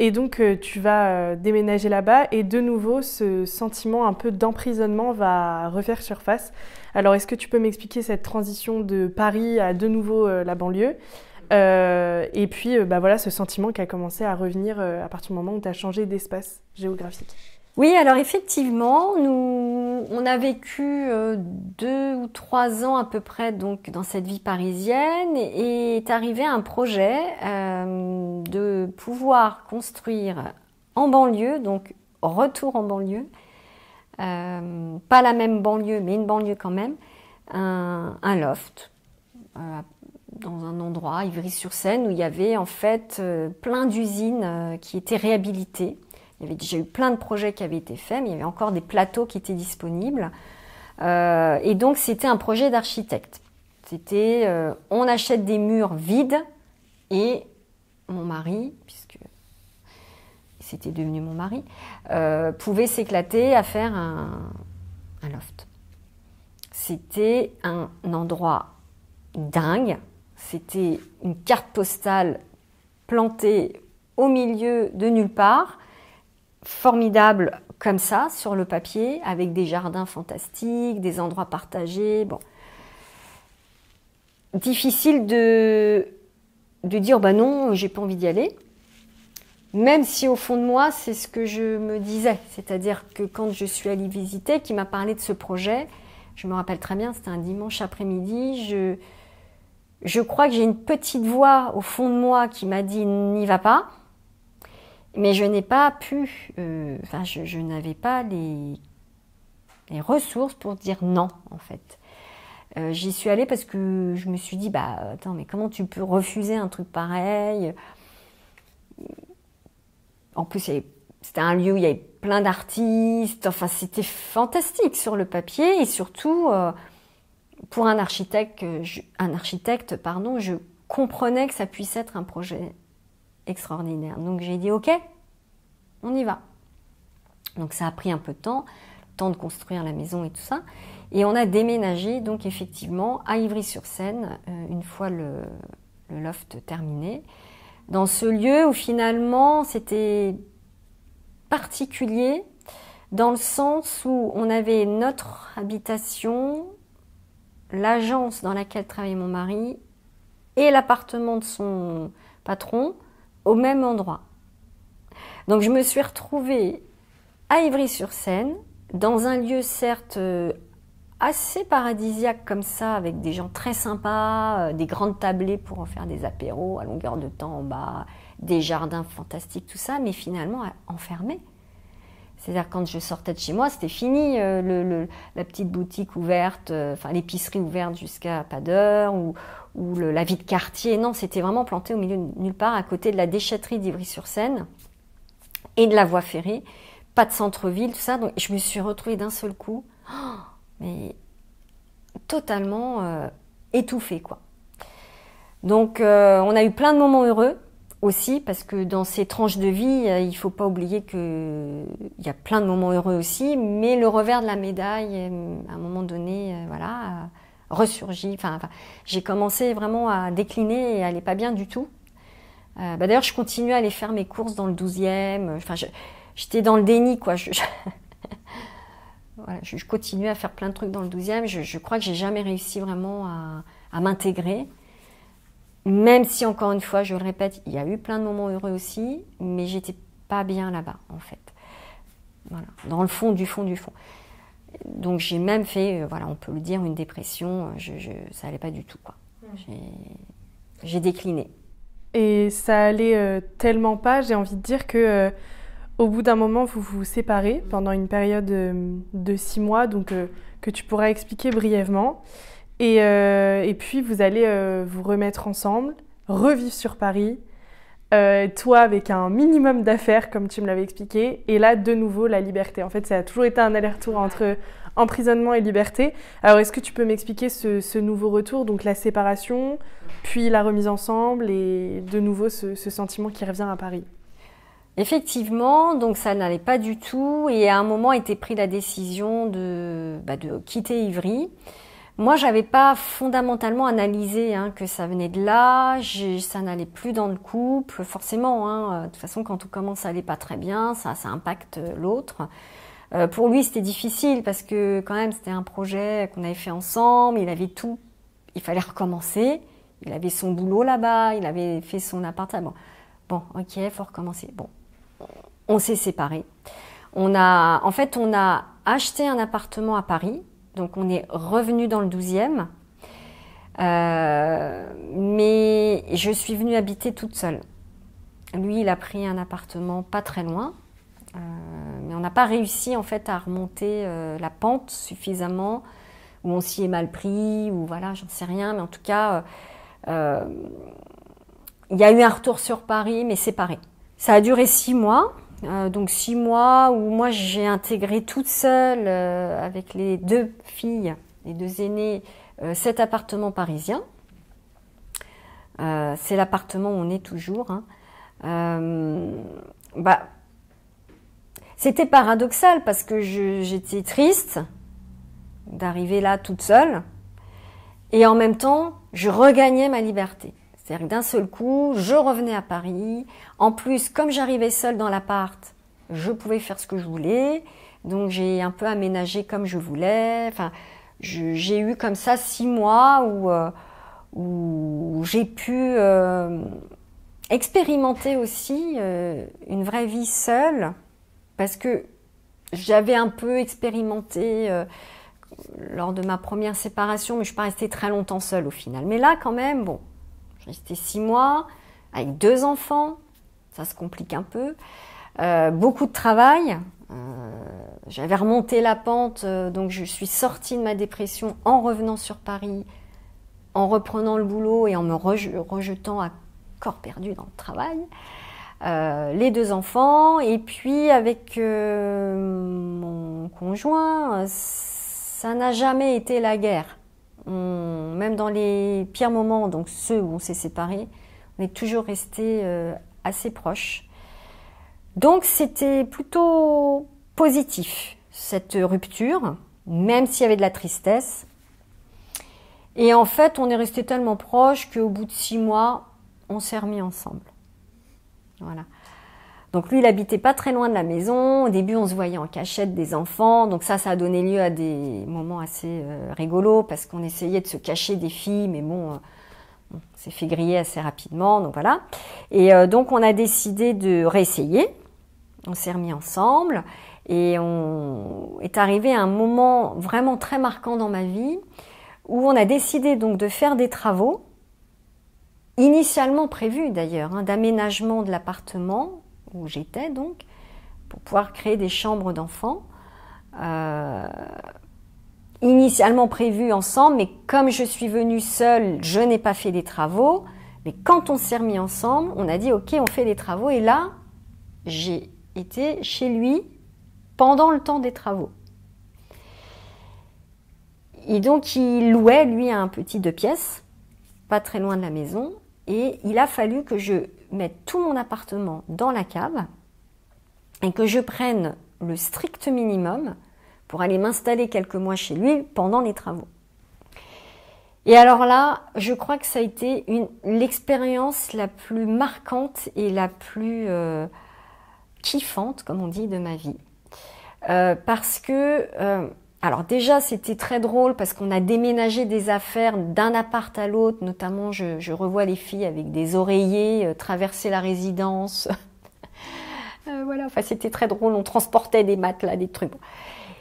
Et donc, tu vas déménager là-bas et de nouveau, ce sentiment un peu d'emprisonnement va refaire surface. Alors, est-ce que tu peux m'expliquer cette transition de Paris à de nouveau la banlieue et puis, voilà, ce sentiment qui a commencé à revenir à partir du moment où tu as changé d'espace géographique. Oui, alors effectivement, on a vécu 2 ou 3 ans à peu près donc dans cette vie parisienne et est arrivé un projet de pouvoir construire en banlieue, donc retour en banlieue, pas la même banlieue mais une banlieue quand même, un loft dans un endroit, Ivry-sur-Seine, où il y avait en fait plein d'usines qui étaient réhabilitées. Il y avait déjà eu plein de projets qui avaient été faits, mais il y avait encore des plateaux qui étaient disponibles. Et donc, c'était un projet d'architecte. C'était, on achète des murs vides et mon mari, puisque c'était devenu mon mari, pouvait s'éclater à faire un loft. C'était un endroit dingue. C'était une carte postale plantée au milieu de nulle part. Formidable comme ça, sur le papier, avec des jardins fantastiques, des endroits partagés. Bon. Difficile de dire, bah non, j'ai pas envie d'y aller. Même si au fond de moi, c'est ce que je me disais. C'est-à-dire que quand je suis allée visiter, qui m'a parlé de ce projet, je me rappelle très bien, c'était un dimanche après-midi, je crois que j'ai une petite voix au fond de moi qui m'a dit, n'y va pas. Mais je n'ai pas pu, je n'avais pas les ressources pour dire non, en fait. J'y suis allée parce que je me suis dit, bah attends, mais comment tu peux refuser un truc pareil? En plus, c'était un lieu où il y avait plein d'artistes, enfin c'était fantastique sur le papier et surtout, pour un architecte, je comprenais que ça puisse être un projet extraordinaire. Donc j'ai dit ok, on y va. Donc ça a pris un peu de temps, le temps de construire la maison et tout ça. Et on a déménagé donc effectivement à Ivry-sur-Seine, une fois le loft terminé, dans ce lieu où finalement c'était particulier, dans le sens où on avait notre habitation, l'agence dans laquelle travaillait mon mari et l'appartement de son patron au même endroit. Donc je me suis retrouvée à Ivry-sur-Seine, dans un lieu certes assez paradisiaque comme ça, avec des gens très sympas, des grandes tablées pour en faire des apéros à longueur de temps en bas, des jardins fantastiques, tout ça, mais finalement enfermée. C'est-à-dire quand je sortais de chez moi, c'était fini, la petite boutique ouverte, l'épicerie ouverte jusqu'à pas d'heure, ou la vie de quartier. Non, c'était vraiment planté au milieu de nulle part, à côté de la déchetterie d'Ivry-sur-Seine et de la voie ferrée. Pas de centre-ville, tout ça. Donc je me suis retrouvée d'un seul coup, mais totalement étouffée, quoi. Donc on a eu plein de moments heureux aussi, parce que dans ces tranches de vie, il faut pas oublier qu'il y a plein de moments heureux aussi, mais le revers de la médaille, à un moment donné, ressurgit. J'ai commencé vraiment à décliner et à aller pas bien du tout. D'ailleurs, je continuais à aller faire mes courses dans le 12e. J'étais dans le déni, quoi. Voilà, je continuais à faire plein de trucs dans le 12e. Je crois que j'ai jamais réussi vraiment à m'intégrer. Même si, encore une fois, je le répète, il y a eu plein de moments heureux aussi, mais j'étais pas bien là-bas, en fait. Voilà, dans le fond du fond du fond. Donc j'ai même fait, on peut le dire, une dépression. Ça allait pas du tout, quoi. J'ai décliné. Et ça allait tellement pas, j'ai envie de dire que au bout d'un moment, vous vous séparez pendant une période de 6 mois, donc que tu pourras expliquer brièvement. Et puis, vous allez vous remettre ensemble, revivre sur Paris, toi avec un minimum d'affaires, comme tu me l'avais expliqué, et là, de nouveau, la liberté. En fait, ça a toujours été un aller-retour entre emprisonnement et liberté. Alors, est-ce que tu peux m'expliquer ce nouveau retour, donc la séparation, puis la remise ensemble, et de nouveau ce sentiment qui revient à Paris? Effectivement, donc ça n'allait pas du tout, et à un moment a été prise la décision de quitter Ivry. Moi, j'avais pas fondamentalement analysé que ça venait de là, ça n'allait plus dans le couple, forcément. De toute façon, quand on commence à aller pas très bien, ça impacte l'autre. Pour lui, c'était difficile parce que quand même, c'était un projet qu'on avait fait ensemble, il avait tout, il fallait recommencer. Il avait son boulot là-bas, il avait fait son appartement. Bon, ok, faut recommencer. Bon, on s'est séparés. On a acheté un appartement à Paris, donc on est revenu dans le 12e. Mais je suis venue habiter toute seule. Lui, il a pris un appartement pas très loin. Mais on n'a pas réussi en fait à remonter la pente suffisamment, ou on s'y est mal pris, ou voilà, j'en sais rien. Mais en tout cas, il y a eu un retour sur Paris, mais séparé. Ça a duré 6 mois. Donc 6 mois où moi j'ai intégré toute seule avec les 2 filles, les 2 aînées, cet appartement parisien. C'est l'appartement où on est toujours. C'était paradoxal parce que j'étais triste d'arriver là toute seule et en même temps je regagnais ma liberté. C'est-à-dire que d'un seul coup, je revenais à Paris. En plus, comme j'arrivais seule dans l'appart, je pouvais faire ce que je voulais. Donc, j'ai un peu aménagé comme je voulais. Enfin, j'ai eu comme ça 6 mois où j'ai pu expérimenter aussi une vraie vie seule. Parce que j'avais un peu expérimenté lors de ma première séparation, mais je ne suis pas restée très longtemps seule au final. Mais là, quand même, bon. Resté 6 mois, avec 2 enfants, ça se complique un peu. Beaucoup de travail. J'avais remonté la pente, donc je suis sortie de ma dépression en revenant sur Paris, en reprenant le boulot et en me rejetant à corps perdu dans le travail. Les 2 enfants, et puis avec mon conjoint, ça n'a jamais été la guerre. Même dans les pires moments, donc ceux où on s'est séparés, on est toujours restés assez proches. Donc c'était plutôt positif, cette rupture, même s'il y avait de la tristesse. Et en fait, on est restés tellement proches qu'au bout de 6 mois, on s'est remis ensemble. Voilà. Donc lui, il habitait pas très loin de la maison. Au début, on se voyait en cachette des enfants. Donc ça a donné lieu à des moments assez rigolos parce qu'on essayait de se cacher des filles, mais bon, on s'est fait griller assez rapidement. Donc voilà. Et donc on a décidé de réessayer. On s'est remis ensemble et on est arrivé à un moment vraiment très marquant dans ma vie où on a décidé donc de faire des travaux, initialement prévus d'ailleurs, d'aménagement de l'appartement où j'étais donc, pour pouvoir créer des chambres d'enfants, initialement prévues ensemble, mais comme je suis venue seule, je n'ai pas fait les travaux, mais quand on s'est remis ensemble, on a dit ok, on fait les travaux, et là, j'ai été chez lui pendant le temps des travaux. Et donc, il louait, lui, un petit 2 pièces, pas très loin de la maison, et il a fallu que je mette tout mon appartement dans la cave et que je prenne le strict minimum pour aller m'installer quelques mois chez lui pendant les travaux. Et alors là, je crois que ça a été l'expérience la plus marquante et la plus kiffante, comme on dit, de ma vie. Parce que... alors déjà, c'était très drôle parce qu'on a déménagé des affaires d'un appart à l'autre. Notamment, je revois les filles avec des oreillers traverser la résidence. Voilà, enfin, c'était très drôle. On transportait des matelas, des trucs. Bon,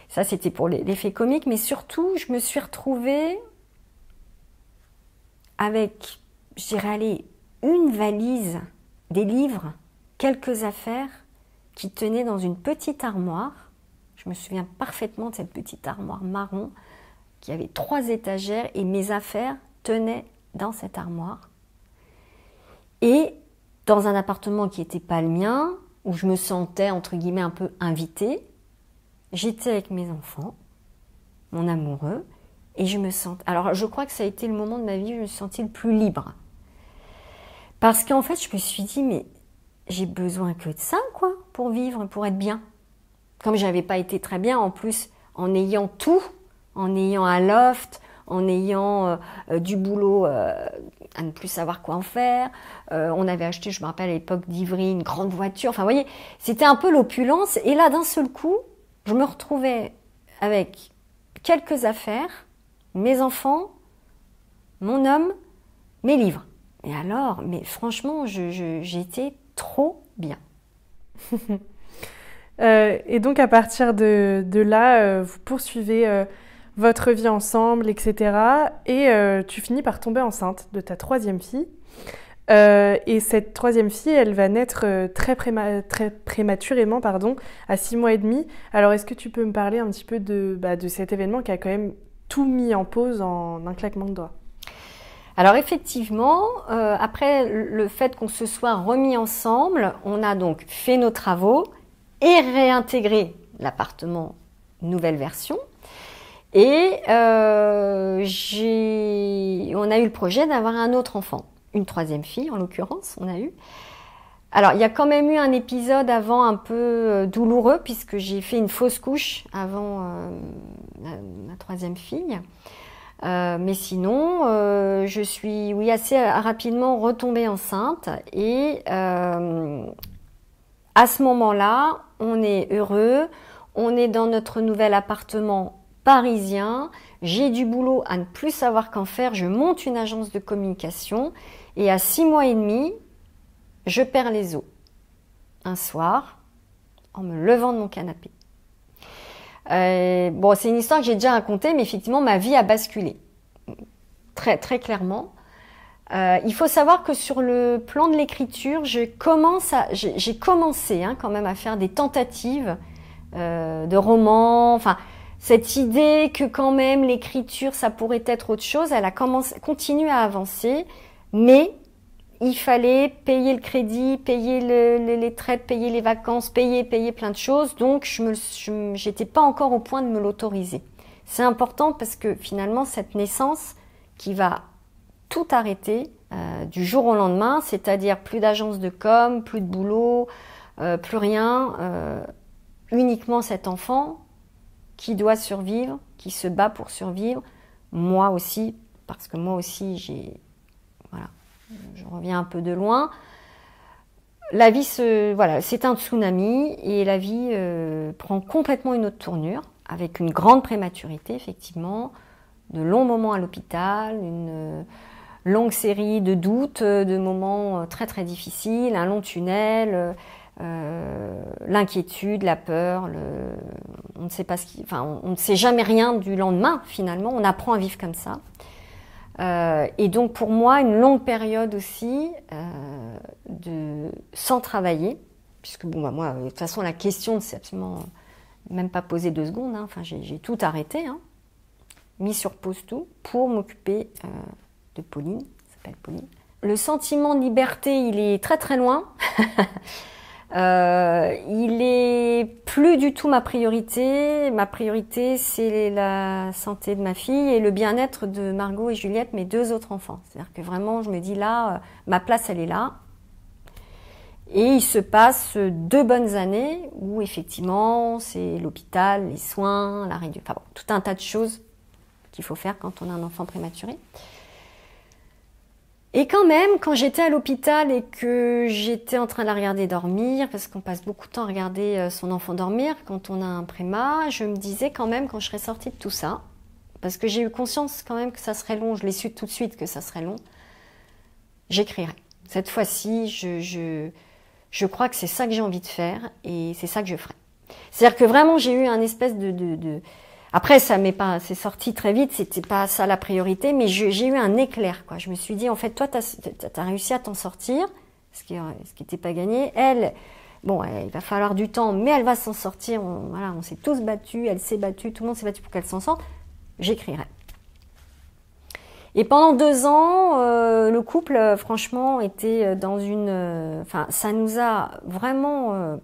ça, c'était pour l'effet comique. Mais surtout, je me suis retrouvée avec, je dirais, allez, une valise, des livres, quelques affaires qui tenaient dans une petite armoire. Je me souviens parfaitement de cette petite armoire marron qui avait 3 étagères et mes affaires tenaient dans cette armoire. Et dans un appartement qui n'était pas le mien, où je me sentais entre guillemets un peu invitée, j'étais avec mes enfants, mon amoureux, et je me sentais... Alors je crois que ça a été le moment de ma vie où je me suis sentie le plus libre. Parce qu'en fait, je me suis dit, mais j'ai besoin que de ça, quoi, pour vivre, pour être bien. Comme j'avais pas été très bien, en plus, en ayant tout, en ayant un loft, en ayant du boulot à ne plus savoir quoi en faire. On avait acheté, je me rappelle à l'époque d'Ivry, une grande voiture. Enfin, vous voyez, c'était un peu l'opulence. Et là, d'un seul coup, je me retrouvais avec quelques affaires, mes enfants, mon homme, mes livres. Et alors, mais franchement, j'étais trop bien. Et donc à partir de là, vous poursuivez votre vie ensemble, etc. Et tu finis par tomber enceinte de ta troisième fille. Et cette troisième fille, elle va naître très prématurément, à 6 mois et demi. Alors est-ce que tu peux me parler un petit peu de cet événement qui a quand même tout mis en pause en un claquement de doigts? Alors effectivement, après le fait qu'on se soit remis ensemble, on a donc fait nos travaux et réintégré l'appartement nouvelle version. Et on a eu le projet d'avoir un autre enfant, une troisième fille en l'occurrence, on a eu. Alors il y a quand même eu un épisode avant un peu douloureux puisque j'ai fait une fausse couche avant ma troisième fille. Mais sinon, je suis assez rapidement retombée enceinte et à ce moment-là, on est heureux, on est dans notre nouvel appartement parisien, j'ai du boulot à ne plus savoir qu'en faire, je monte une agence de communication et à 6 mois et demi, je perds les os. Un soir, en me levant de mon canapé. Bon, c'est une histoire que j'ai déjà racontée, mais effectivement, ma vie a basculé. Très, très clairement. Il faut savoir que sur le plan de l'écriture, j'ai commencé quand même à faire des tentatives de romans. Enfin, cette idée que quand même l'écriture, ça pourrait être autre chose, elle a continué à avancer, mais il fallait payer le crédit, payer les traites, payer les vacances, payer plein de choses. Donc, je n'étais pas encore au point de me l'autoriser. C'est important parce que finalement, cette naissance qui va tout arrêter du jour au lendemain, c'est-à-dire plus d'agence de com, plus de boulot, plus rien, uniquement cet enfant qui doit survivre, qui se bat pour survivre, moi aussi, parce que moi aussi, je reviens un peu de loin. La vie c'est un tsunami et la vie prend complètement une autre tournure, avec une grande prématurité, effectivement, de longs moments à l'hôpital, une longue série de doutes, de moments très très difficiles, un long tunnel, l'inquiétude, la peur, on ne sait pas on ne sait jamais rien du lendemain finalement, on apprend à vivre comme ça. Et donc pour moi, une longue période aussi sans travailler, puisque moi, de toute façon, la question ne s'est absolument même pas posée 2 secondes. Enfin, j'ai tout arrêté, mis sur pause tout, pour m'occuper de Pauline, elle s'appelle Pauline. Le sentiment de liberté, il est très très loin. Il est plus du tout ma priorité. Ma priorité, c'est la santé de ma fille et le bien-être de Margot et Juliette, mes 2 autres enfants. C'est-à-dire que vraiment, je me dis là, ma place, elle est là. Et il se passe 2 bonnes années où effectivement, c'est l'hôpital, les soins, la réduction, enfin bon, tout un tas de choses qu'il faut faire quand on a un enfant prématuré. Et quand même, quand j'étais à l'hôpital et que j'étais en train de la regarder dormir, parce qu'on passe beaucoup de temps à regarder son enfant dormir quand on a un préma, je me disais quand même quand je serais sortie de tout ça, parce que j'ai eu conscience quand même que ça serait long, je l'ai su tout de suite que ça serait long, j'écrirai. Cette fois-ci, je crois que c'est ça que j'ai envie de faire et c'est ça que je ferai. C'est-à-dire que vraiment, j'ai eu un espèce de... Après, c'est sorti très vite, c'était pas ça la priorité, mais j'ai eu un éclair, quoi. Je me suis dit, en fait, toi, t'as réussi à t'en sortir, ce qui n'était pas gagné. Elle, bon, il va falloir du temps, mais elle va s'en sortir. On s'est tous battus, elle s'est battue, tout le monde s'est battu pour qu'elle s'en sorte. J'écrirai. Et pendant 2 ans, le couple, franchement, était dans ça nous a vraiment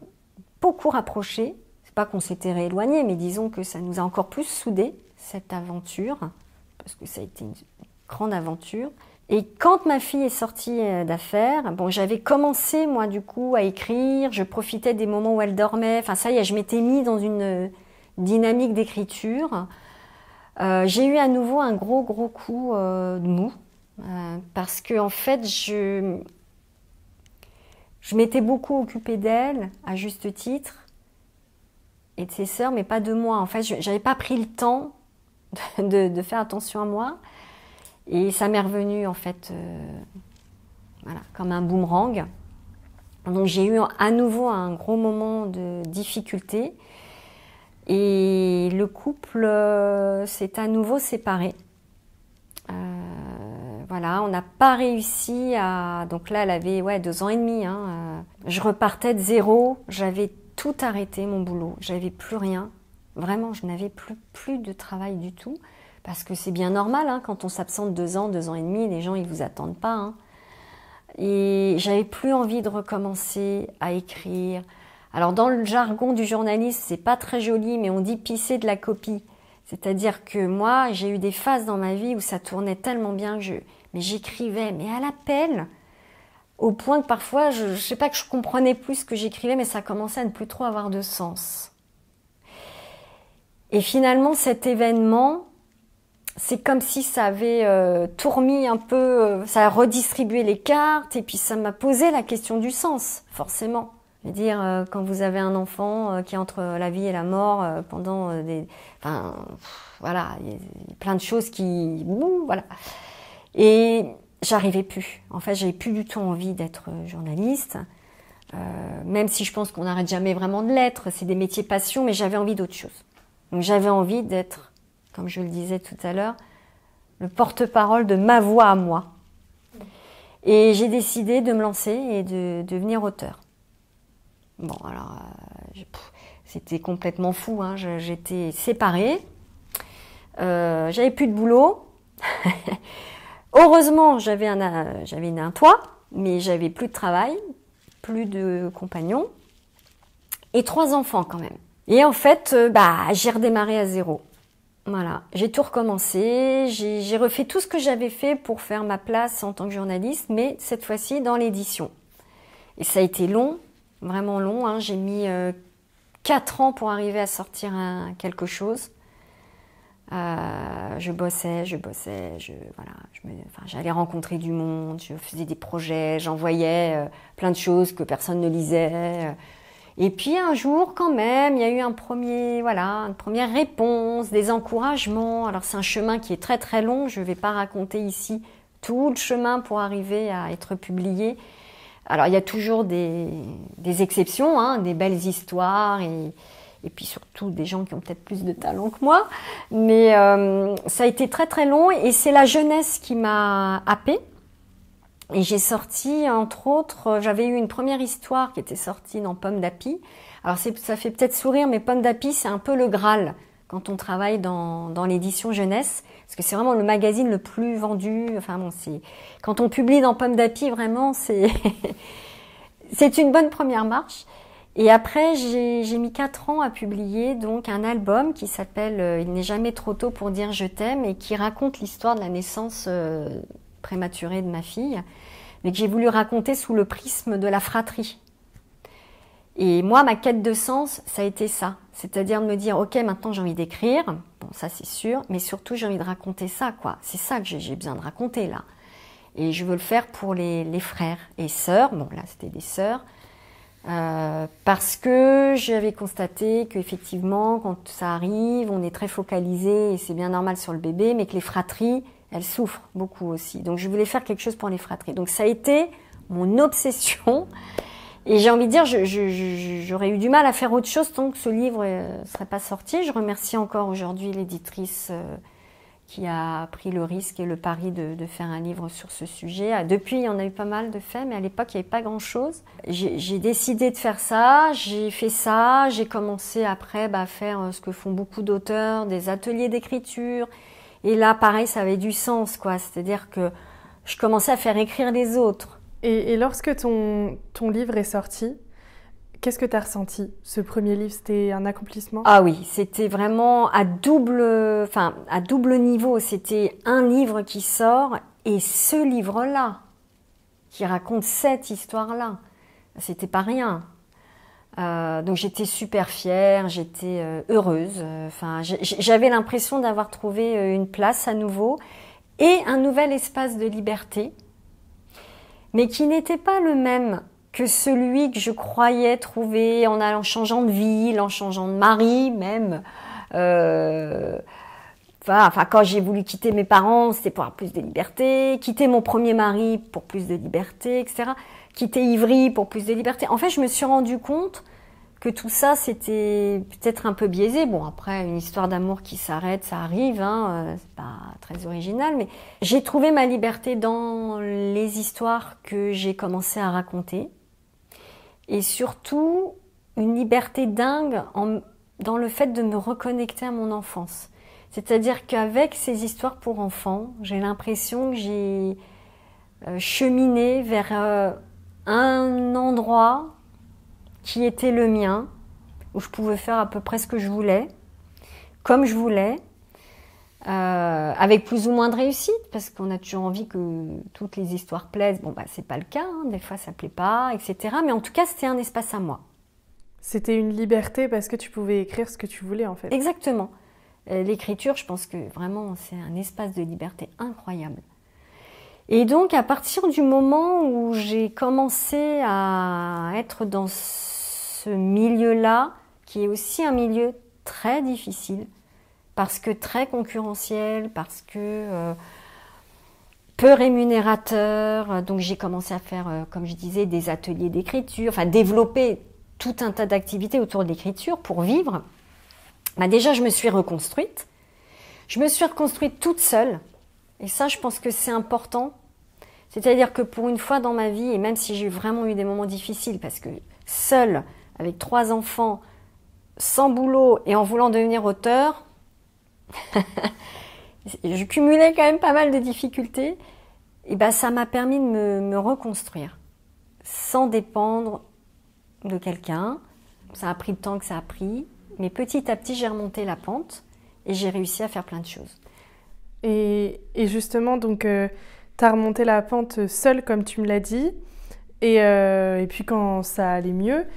beaucoup rapprochés. Pas qu'on s'était rééloigné, mais disons que ça nous a encore plus soudés, cette aventure, parce que ça a été une grande aventure. Et quand ma fille est sortie d'affaires, bon, j'avais commencé, moi, du coup, à écrire, je profitais des moments où elle dormait, enfin, ça y est, je m'étais mis dans une dynamique d'écriture. J'ai eu à nouveau un gros coup de mou parce que en fait je m'étais beaucoup occupée d'elle à juste titre et de ses sœurs, mais pas de moi. En fait, j'avais pas pris le temps de faire attention à moi et ça m'est revenu en fait voilà, comme un boomerang. Donc j'ai eu à nouveau un gros moment de difficulté. Et le couple s'est à nouveau séparé. Voilà, on n'a pas réussi à... Donc là, elle avait 2 ans et demi. Je repartais de zéro. J'avais tout arrêté, mon boulot. J'avais plus rien. Vraiment, je n'avais plus de travail du tout. Parce que c'est bien normal, hein, quand on s'absente 2 ans, 2 ans et demi, les gens, ils vous attendent pas. Hein. Et j'avais plus envie de recommencer à écrire. Alors dans le jargon du journaliste, c'est pas très joli, mais on dit pisser de la copie. C'est-à-dire que moi, j'ai eu des phases dans ma vie où ça tournait tellement bien que mais j'écrivais, mais à la pelle, au point que parfois, je sais pas que je comprenais plus ce que j'écrivais, mais ça commençait à ne plus trop avoir de sens. Et finalement, cet événement, c'est comme si ça avait tout remis un peu, ça a redistribué les cartes, et puis ça m'a posé la question du sens, forcément. Je veux dire, quand vous avez un enfant qui est entre la vie et la mort pendant des... Enfin, voilà, il y a plein de choses qui... Voilà. Et j'arrivais plus. En fait, j'avais plus du tout envie d'être journaliste. Même si je pense qu'on n'arrête jamais vraiment de l'être. C'est des métiers passion, mais j'avais envie d'autre chose. Donc j'avais envie d'être, comme je le disais tout à l'heure, le porte-parole de ma voix à moi. Et j'ai décidé de me lancer et de devenir auteur. Bon, alors, c'était complètement fou, hein. J'étais séparée, j'avais plus de boulot. Heureusement, j'avais un toit, mais j'avais plus de travail, plus de compagnons, et 3 enfants quand même. Et en fait, j'ai redémarré à zéro. Voilà, j'ai tout recommencé, j'ai refait tout ce que j'avais fait pour faire ma place en tant que journaliste, mais cette fois-ci dans l'édition. Et ça a été long. Vraiment long, hein. J'ai mis 4 ans pour arriver à sortir quelque chose. Je bossais, j'allais rencontrer du monde, je faisais des projets, j'envoyais plein de choses que personne ne lisait. Et puis un jour, quand même, il y a eu une première réponse, des encouragements. Alors c'est un chemin qui est très très long, je ne vais pas raconter ici tout le chemin pour arriver à être publié. Alors, il y a toujours des exceptions, hein, des belles histoires et puis surtout des gens qui ont peut-être plus de talent que moi. Mais ça a été très très long et c'est la jeunesse qui m'a happée. Et j'ai sorti, entre autres, j'avais eu une première histoire qui était sortie dans Pomme d'Api. Alors, ça fait peut-être sourire, mais Pomme d'Api, c'est un peu le Graal quand on travaille dans l'édition jeunesse. Parce que c'est vraiment le magazine le plus vendu. Enfin bon, quand on publie dans Pomme d'Api, vraiment, c'est une bonne première marche. Et après, j'ai mis 4 ans à publier donc un album qui s'appelle Il n'est jamais trop tôt pour dire je t'aime et qui raconte l'histoire de la naissance prématurée de ma fille, mais que j'ai voulu raconter sous le prisme de la fratrie. Et moi, ma quête de sens, ça a été ça. C'est-à-dire de me dire, ok, maintenant j'ai envie d'écrire, bon ça c'est sûr, mais surtout j'ai envie de raconter ça, quoi. C'est ça que j'ai besoin de raconter là. Et je veux le faire pour les frères et sœurs, bon là c'était des sœurs, parce que j'avais constaté qu'effectivement quand ça arrive, on est très focalisé et c'est bien normal sur le bébé, mais que les fratries, elles souffrent beaucoup aussi. Donc je voulais faire quelque chose pour les fratries. Donc ça a été mon obsession. Et j'ai envie de dire, j'aurais eu du mal à faire autre chose tant que ce livre ne serait pas sorti. Je remercie encore aujourd'hui l'éditrice qui a pris le risque et le pari de faire un livre sur ce sujet. Depuis, il y en a eu pas mal de faits, mais à l'époque, il n'y avait pas grand-chose. J'ai décidé de faire ça, j'ai fait ça, j'ai commencé après à faire ce que font beaucoup d'auteurs, des ateliers d'écriture. Et là, pareil, ça avait du sens, quoi. C'est-à-dire que je commençais à faire écrire les autres. Et lorsque ton livre est sorti, qu'est-ce que tu as ressenti? Ce premier livre, c'était un accomplissement? Ah oui, c'était vraiment à double niveau. C'était un livre qui sort et ce livre-là, qui raconte cette histoire-là. C'était pas rien. Donc j'étais super fière, j'étais heureuse. J'avais l'impression d'avoir trouvé une place à nouveau et un nouvel espace de liberté, mais qui n'était pas le même que celui que je croyais trouver en changeant de ville, en changeant de mari même. Quand j'ai voulu quitter mes parents, c'était pour avoir plus de liberté. Quitter mon premier mari pour plus de liberté, etc. Quitter Ivry pour plus de liberté. En fait, je me suis rendu compte que tout ça, c'était peut-être un peu biaisé. Bon, après, une histoire d'amour qui s'arrête, ça arrive, c'est pas très original, mais j'ai trouvé ma liberté dans les histoires que j'ai commencé à raconter. Et surtout, une liberté dingue dans le fait de me reconnecter à mon enfance. C'est-à-dire qu'avec ces histoires pour enfants, j'ai l'impression que j'ai cheminé vers un endroit qui était le mien, où je pouvais faire à peu près ce que je voulais, comme je voulais, avec plus ou moins de réussite, parce qu'on a toujours envie que toutes les histoires plaisent. Bon, c'est pas le cas, des fois ça plaît pas, etc. Mais en tout cas, c'était un espace à moi. C'était une liberté parce que tu pouvais écrire ce que tu voulais, en fait. Exactement. L'écriture, je pense que vraiment, c'est un espace de liberté incroyable. Et donc, à partir du moment où j'ai commencé à être dans ce milieu-là, qui est aussi un milieu très difficile, parce que très concurrentiel, parce que peu rémunérateur, donc j'ai commencé à faire, comme je disais, des ateliers d'écriture, développer tout un tas d'activités autour de l'écriture pour vivre. Déjà, je me suis reconstruite. Je me suis reconstruite toute seule. Et ça, je pense que c'est important. C'est-à-dire que pour une fois dans ma vie, et même si j'ai vraiment eu des moments difficiles, parce que seule, avec 3 enfants, sans boulot et en voulant devenir auteur, je cumulais quand même pas mal de difficultés. Et ça m'a permis de me reconstruire, sans dépendre de quelqu'un. Ça a pris le temps que ça a pris. Mais petit à petit, j'ai remonté la pente et j'ai réussi à faire plein de choses. Et justement, donc, tu as remonté la pente seule, comme tu me l'as dit. Et puis, quand ça allait mieux,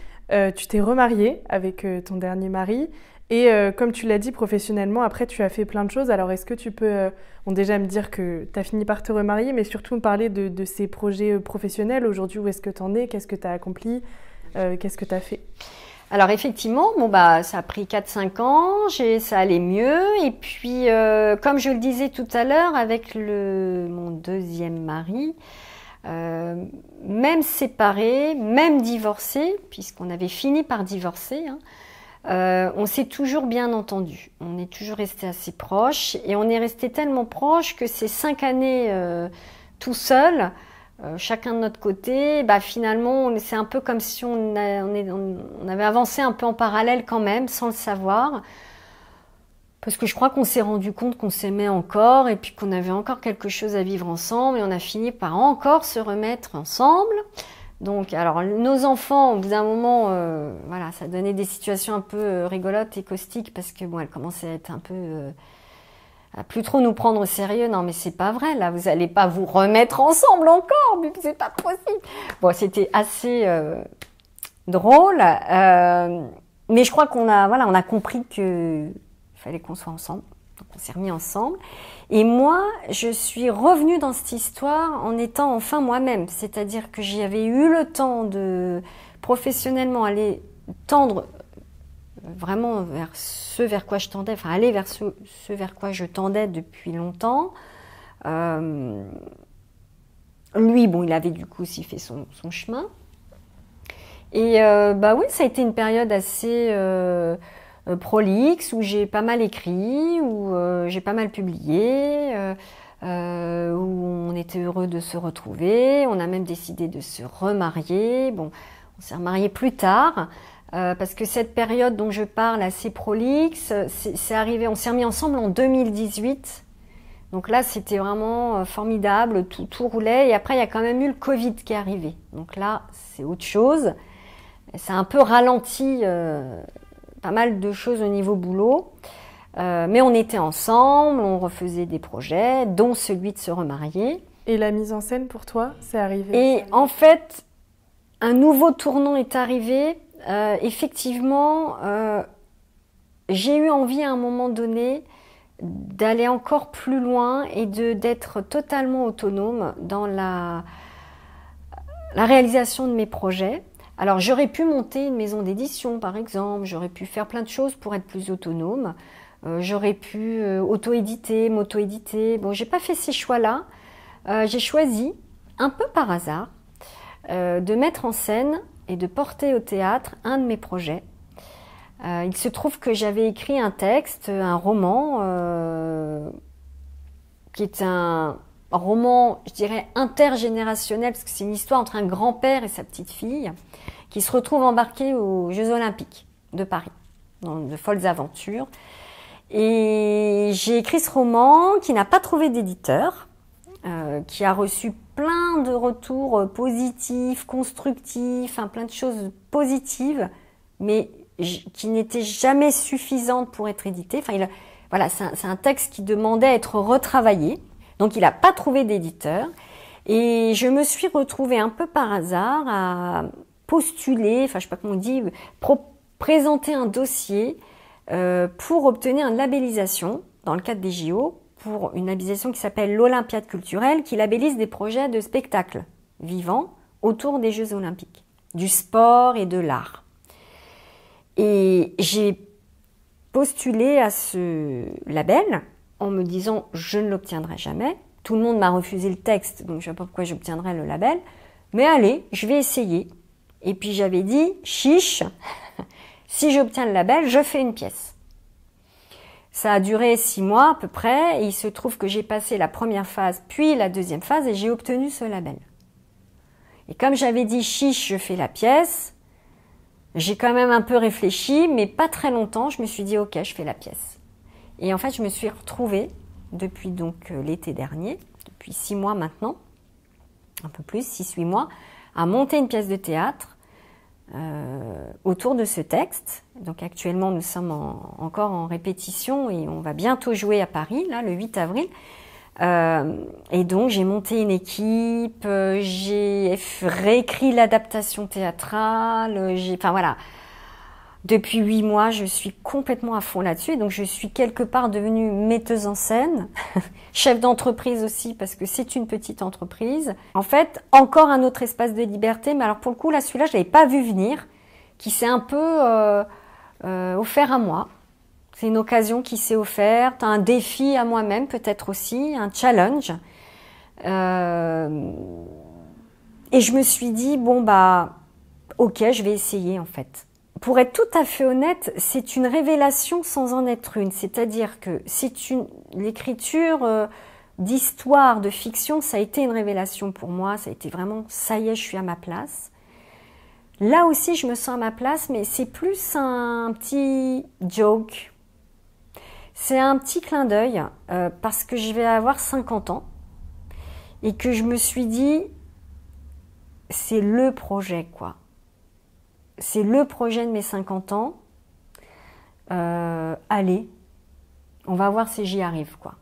tu t'es remariée avec ton dernier mari. Et comme tu l'as dit, professionnellement, après, tu as fait plein de choses. Alors, est-ce que tu peux déjà me dire que tu as fini par te remarier, mais surtout me parler de ces projets professionnels aujourd'hui? Où est-ce que tu en es? Qu'est-ce que tu as accompli? Qu'est-ce que tu as fait? Alors effectivement, ça a pris 4-5 ans, ça allait mieux. Et puis, comme je le disais tout à l'heure, avec mon deuxième mari, même séparé, même divorcé, puisqu'on avait fini par divorcer, on s'est toujours bien entendu. On est toujours resté assez proches. Et on est resté tellement proches que ces 5 années tout seul, chacun de notre côté, finalement, c'est un peu comme si on avait avancé un peu en parallèle quand même, sans le savoir. Parce que je crois qu'on s'est rendu compte qu'on s'aimait encore et puis qu'on avait encore quelque chose à vivre ensemble et on a fini par encore se remettre ensemble. Donc, alors, nos enfants, au bout d'un moment, ça donnait des situations un peu rigolotes et caustiques parce que, elles commençaient à être un peu... à plus trop nous prendre au sérieux. Non, mais c'est pas vrai, là, vous allez pas vous remettre ensemble encore, mais c'est pas possible. Bon, c'était assez drôle, mais je crois qu'on a compris que il fallait qu'on soit ensemble. Donc, on s'est remis ensemble. Et moi, je suis revenue dans cette histoire en étant enfin moi-même. C'est-à-dire que j'avais eu le temps de professionnellement aller tendre vraiment vers ce vers quoi je tendais, aller vers ce vers quoi je tendais depuis longtemps. Lui, il avait du coup aussi fait son chemin. Et oui, ça a été une période assez prolixe, où j'ai pas mal écrit, où j'ai pas mal publié, où on était heureux de se retrouver. On a même décidé de se remarier. Bon, on s'est remarié plus tard. Parce que cette période dont je parle, assez prolixe, c'est arrivé, on s'est remis ensemble en 2018. Donc là, c'était vraiment formidable, tout roulait. Et après, il y a quand même eu le Covid qui est arrivé. Donc là, c'est autre chose. Ça a un peu ralenti pas mal de choses au niveau boulot. Mais on était ensemble, on refaisait des projets, dont celui de se remarier. Et la mise en scène, pour toi, c'est arrivé? Et en fait... un nouveau tournant est arrivé effectivement, j'ai eu envie à un moment donné d'aller encore plus loin et d'être totalement autonome dans la réalisation de mes projets. Alors j'aurais pu monter une maison d'édition par exemple, j'aurais pu faire plein de choses pour être plus autonome, j'aurais pu auto-éditer, m'auto-éditer. Bon, j'ai pas fait ces choix-là, j'ai choisi, un peu par hasard, de mettre en scène et de porter au théâtre un de mes projets. Il se trouve que j'avais écrit un texte, un roman, qui est un roman, je dirais, intergénérationnel, parce que c'est une histoire entre un grand-père et sa petite-fille, qui se retrouvent embarqués aux Jeux Olympiques de Paris, dans de folles aventures. Et j'ai écrit ce roman qui n'a pas trouvé d'éditeur, qui a reçu plein de retours positifs, constructifs, plein de choses positives, mais qui n'étaient jamais suffisantes pour être éditées. Voilà, c'est un texte qui demandait à être retravaillé, donc il n'a pas trouvé d'éditeur. Et je me suis retrouvée un peu par hasard à postuler, je sais pas comment on dit, présenter un dossier pour obtenir une labellisation dans le cadre des JO, pour une labellisation qui s'appelle l'Olympiade culturelle, qui labellise des projets de spectacles vivants autour des Jeux Olympiques, du sport et de l'art. Et j'ai postulé à ce label en me disant je ne l'obtiendrai jamais. Tout le monde m'a refusé le texte, donc je ne sais pas pourquoi j'obtiendrai le label. Mais allez, je vais essayer. Et puis j'avais dit, chiche, si j'obtiens le label, je fais une pièce. Ça a duré 6 mois à peu près, et il se trouve que j'ai passé la première phase, puis la deuxième phase, et j'ai obtenu ce label. Et comme j'avais dit, chiche, je fais la pièce, j'ai quand même un peu réfléchi, mais pas très longtemps, je me suis dit, ok, je fais la pièce. Et en fait, je me suis retrouvée, depuis donc l'été dernier, depuis 6 mois maintenant, un peu plus, 6-8 mois, à monter une pièce de théâtre autour de ce texte. Donc actuellement, nous sommes encore en répétition et on va bientôt jouer à Paris, là, le 8 avril. Et donc, j'ai monté une équipe, j'ai réécrit l'adaptation théâtrale, voilà. Depuis 8 mois, je suis complètement à fond là-dessus. Donc, je suis quelque part devenue metteuse en scène, chef d'entreprise aussi, parce que c'est une petite entreprise. En fait, encore un autre espace de liberté. Mais alors, pour le coup, là, celui-là, je l'avais pas vu venir, qui s'est un peu offert à moi. C'est une occasion qui s'est offerte, un défi à moi-même peut-être aussi, un challenge. Et je me suis dit, bon, ok, je vais essayer en fait. Pour être tout à fait honnête, c'est une révélation sans en être une. C'est-à-dire que l'écriture d'histoire, de fiction, ça a été une révélation pour moi. Ça a été vraiment, ça y est, je suis à ma place. Là aussi, je me sens à ma place, mais c'est plus un petit joke. C'est un petit clin d'œil parce que je vais avoir 50 ans et que je me suis dit, c'est le projet, quoi. C'est le projet de mes 50 ans. Allez, on va voir si j'y arrive, quoi.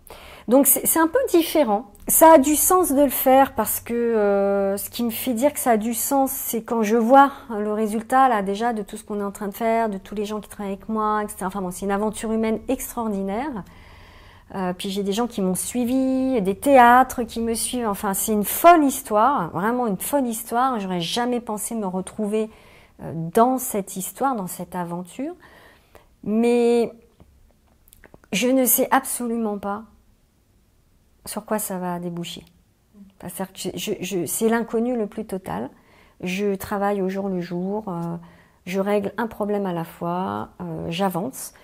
Donc c'est un peu différent. Ça a du sens de le faire parce que ce qui me fait dire que ça a du sens, c'est quand je vois le résultat là déjà de tout ce qu'on est en train de faire, de tous les gens qui travaillent avec moi, etc. Enfin bon, c'est une aventure humaine extraordinaire. Puis j'ai des gens qui m'ont suivi, des théâtres qui me suivent. Enfin, c'est une folle histoire, vraiment une folle histoire. J'aurais jamais pensé me retrouver dans cette histoire, dans cette aventure. Mais je ne sais absolument pas sur quoi ça va déboucher. C'est-à-dire que c'est l'inconnu le plus total. Je travaille au jour le jour, je règle un problème à la fois, j'avance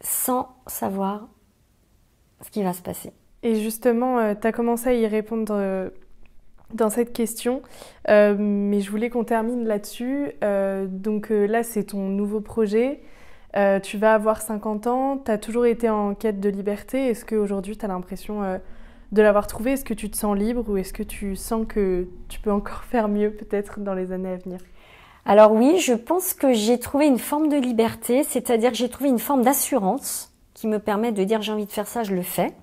sans savoir ce qui va se passer. Et justement, tu as commencé à y répondre dans cette question, mais je voulais qu'on termine là-dessus. Donc là, c'est ton nouveau projet. Tu vas avoir 50 ans, tu as toujours été en quête de liberté. Est-ce qu'aujourd'hui, tu as l'impression de l'avoir trouvé? Est-ce que tu te sens libre ou est-ce que tu sens que tu peux encore faire mieux peut-être dans les années à venir? Alors oui, je pense que j'ai trouvé une forme de liberté, c'est-à-dire que j'ai trouvé une forme d'assurance qui me permet de dire j'ai envie de faire ça, je le fais.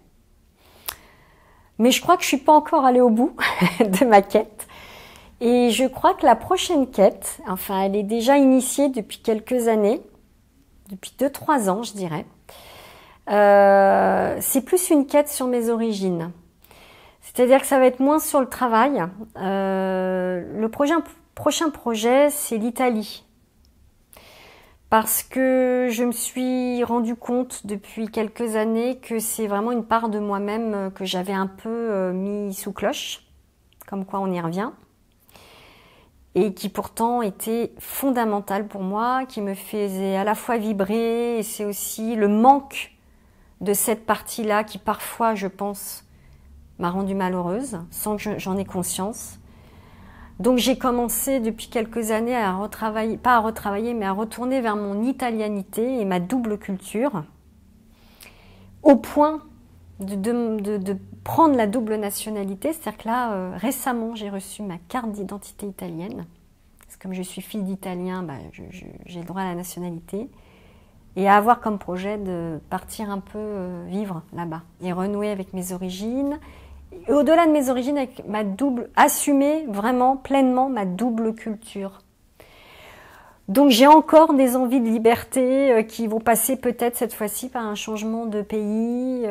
Mais je crois que je suis pas encore allée au bout de ma quête. Et je crois que la prochaine quête, enfin elle est déjà initiée depuis quelques années, depuis 2-3 ans je dirais, c'est plus une quête sur mes origines. C'est-à-dire que ça va être moins sur le travail. Le prochain projet, c'est l'Italie. Parce que je me suis rendu compte depuis quelques années que c'est vraiment une part de moi-même que j'avais un peu mis sous cloche, comme quoi on y revient, et qui pourtant était fondamentale pour moi, qui me faisait à la fois vibrer, et c'est aussi le manque de cette partie-là qui parfois, je pense, m'a rendue malheureuse, sans que j'en ai conscience. Donc j'ai commencé depuis quelques années à retravailler, pas à retravailler, mais à retourner vers mon italianité et ma double culture, au point de prendre la double nationalité. C'est-à-dire que là, récemment, j'ai reçu ma carte d'identité italienne. Parce que comme je suis fille d'Italien, bah, j'ai le droit à la nationalité. Et à avoir comme projet de partir un peu vivre là-bas et renouer avec mes origines. Et au-delà de mes origines, avec assumer vraiment pleinement ma double culture. Donc j'ai encore des envies de liberté qui vont passer peut-être cette fois-ci par un changement de pays,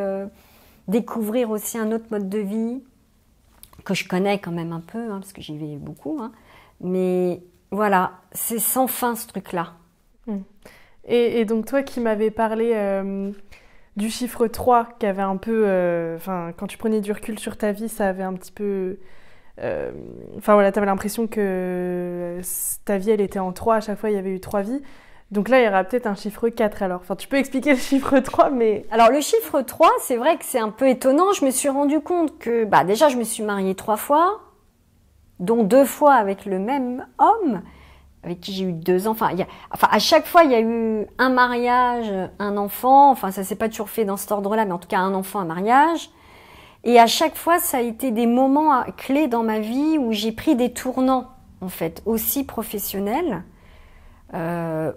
découvrir aussi un autre mode de vie, que je connais quand même un peu, parce que j'y vais beaucoup. Mais voilà, c'est sans fin ce truc-là. Et donc toi qui m'avais parlé du chiffre 3, qui avait un peu... quand tu prenais du recul sur ta vie, ça avait un petit peu... voilà, tu avais l'impression que ta vie, elle était en 3, à chaque fois, il y avait eu 3 vies. Donc là, il y aura peut-être un chiffre 4 alors. Enfin, tu peux expliquer le chiffre 3, mais... Alors, le chiffre 3, c'est vrai que c'est un peu étonnant. Je me suis rendu compte que, déjà, je me suis mariée 3 fois, dont 2 fois avec le même homme, avec qui j'ai eu 2 enfants. À chaque fois, il y a eu un mariage, un enfant. Enfin, ça s'est pas toujours fait dans cet ordre-là, mais en tout cas, un enfant, un mariage. Et à chaque fois, ça a été des moments clés dans ma vie où j'ai pris des tournants, en fait, aussi professionnels,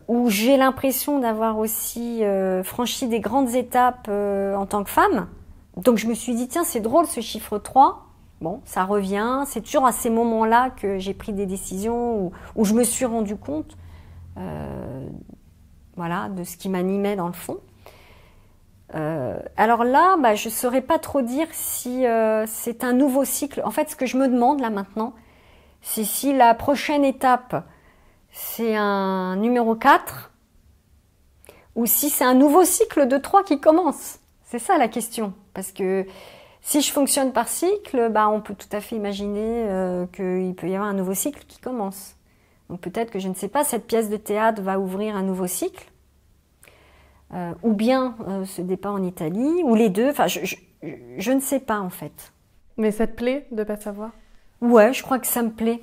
où j'ai l'impression d'avoir aussi franchi des grandes étapes en tant que femme. Donc, je me suis dit, tiens, c'est drôle ce chiffre 3. Bon, ça revient. C'est toujours à ces moments-là que j'ai pris des décisions où je me suis rendu compte de ce qui m'animait dans le fond. Alors là, je ne saurais pas trop dire si c'est un nouveau cycle. En fait, ce que je me demande là maintenant, c'est si la prochaine étape, c'est un numéro 4 ou si c'est un nouveau cycle de 3 qui commence. C'est ça la question. Parce que si je fonctionne par cycle, on peut tout à fait imaginer qu'il peut y avoir un nouveau cycle qui commence. Donc peut-être que, je ne sais pas, cette pièce de théâtre va ouvrir un nouveau cycle. Ou bien ce départ en Italie, ou les deux. Enfin, je ne sais pas en fait. Mais ça te plaît de pas savoir? Ouais, je crois que ça me plaît.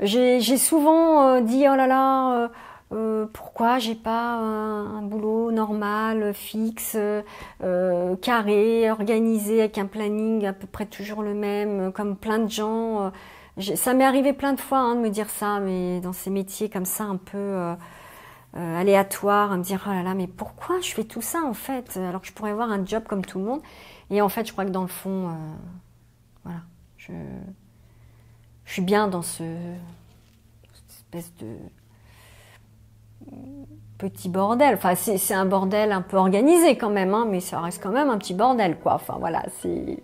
J'ai souvent dit, oh là là, pourquoi j'ai pas un boulot normal, fixe, carré, organisé, avec un planning à peu près toujours le même, comme plein de gens. Ça m'est arrivé plein de fois de me dire ça, mais dans ces métiers comme ça, un peu... aléatoire, à me dire oh là là, mais pourquoi je fais tout ça en fait, alors que je pourrais avoir un job comme tout le monde. Et en fait, je crois que dans le fond, je suis bien dans cette espèce de petit bordel. Enfin, c'est un bordel un peu organisé quand même, mais ça reste quand même un petit bordel, quoi. Enfin voilà, c'est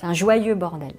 un joyeux bordel.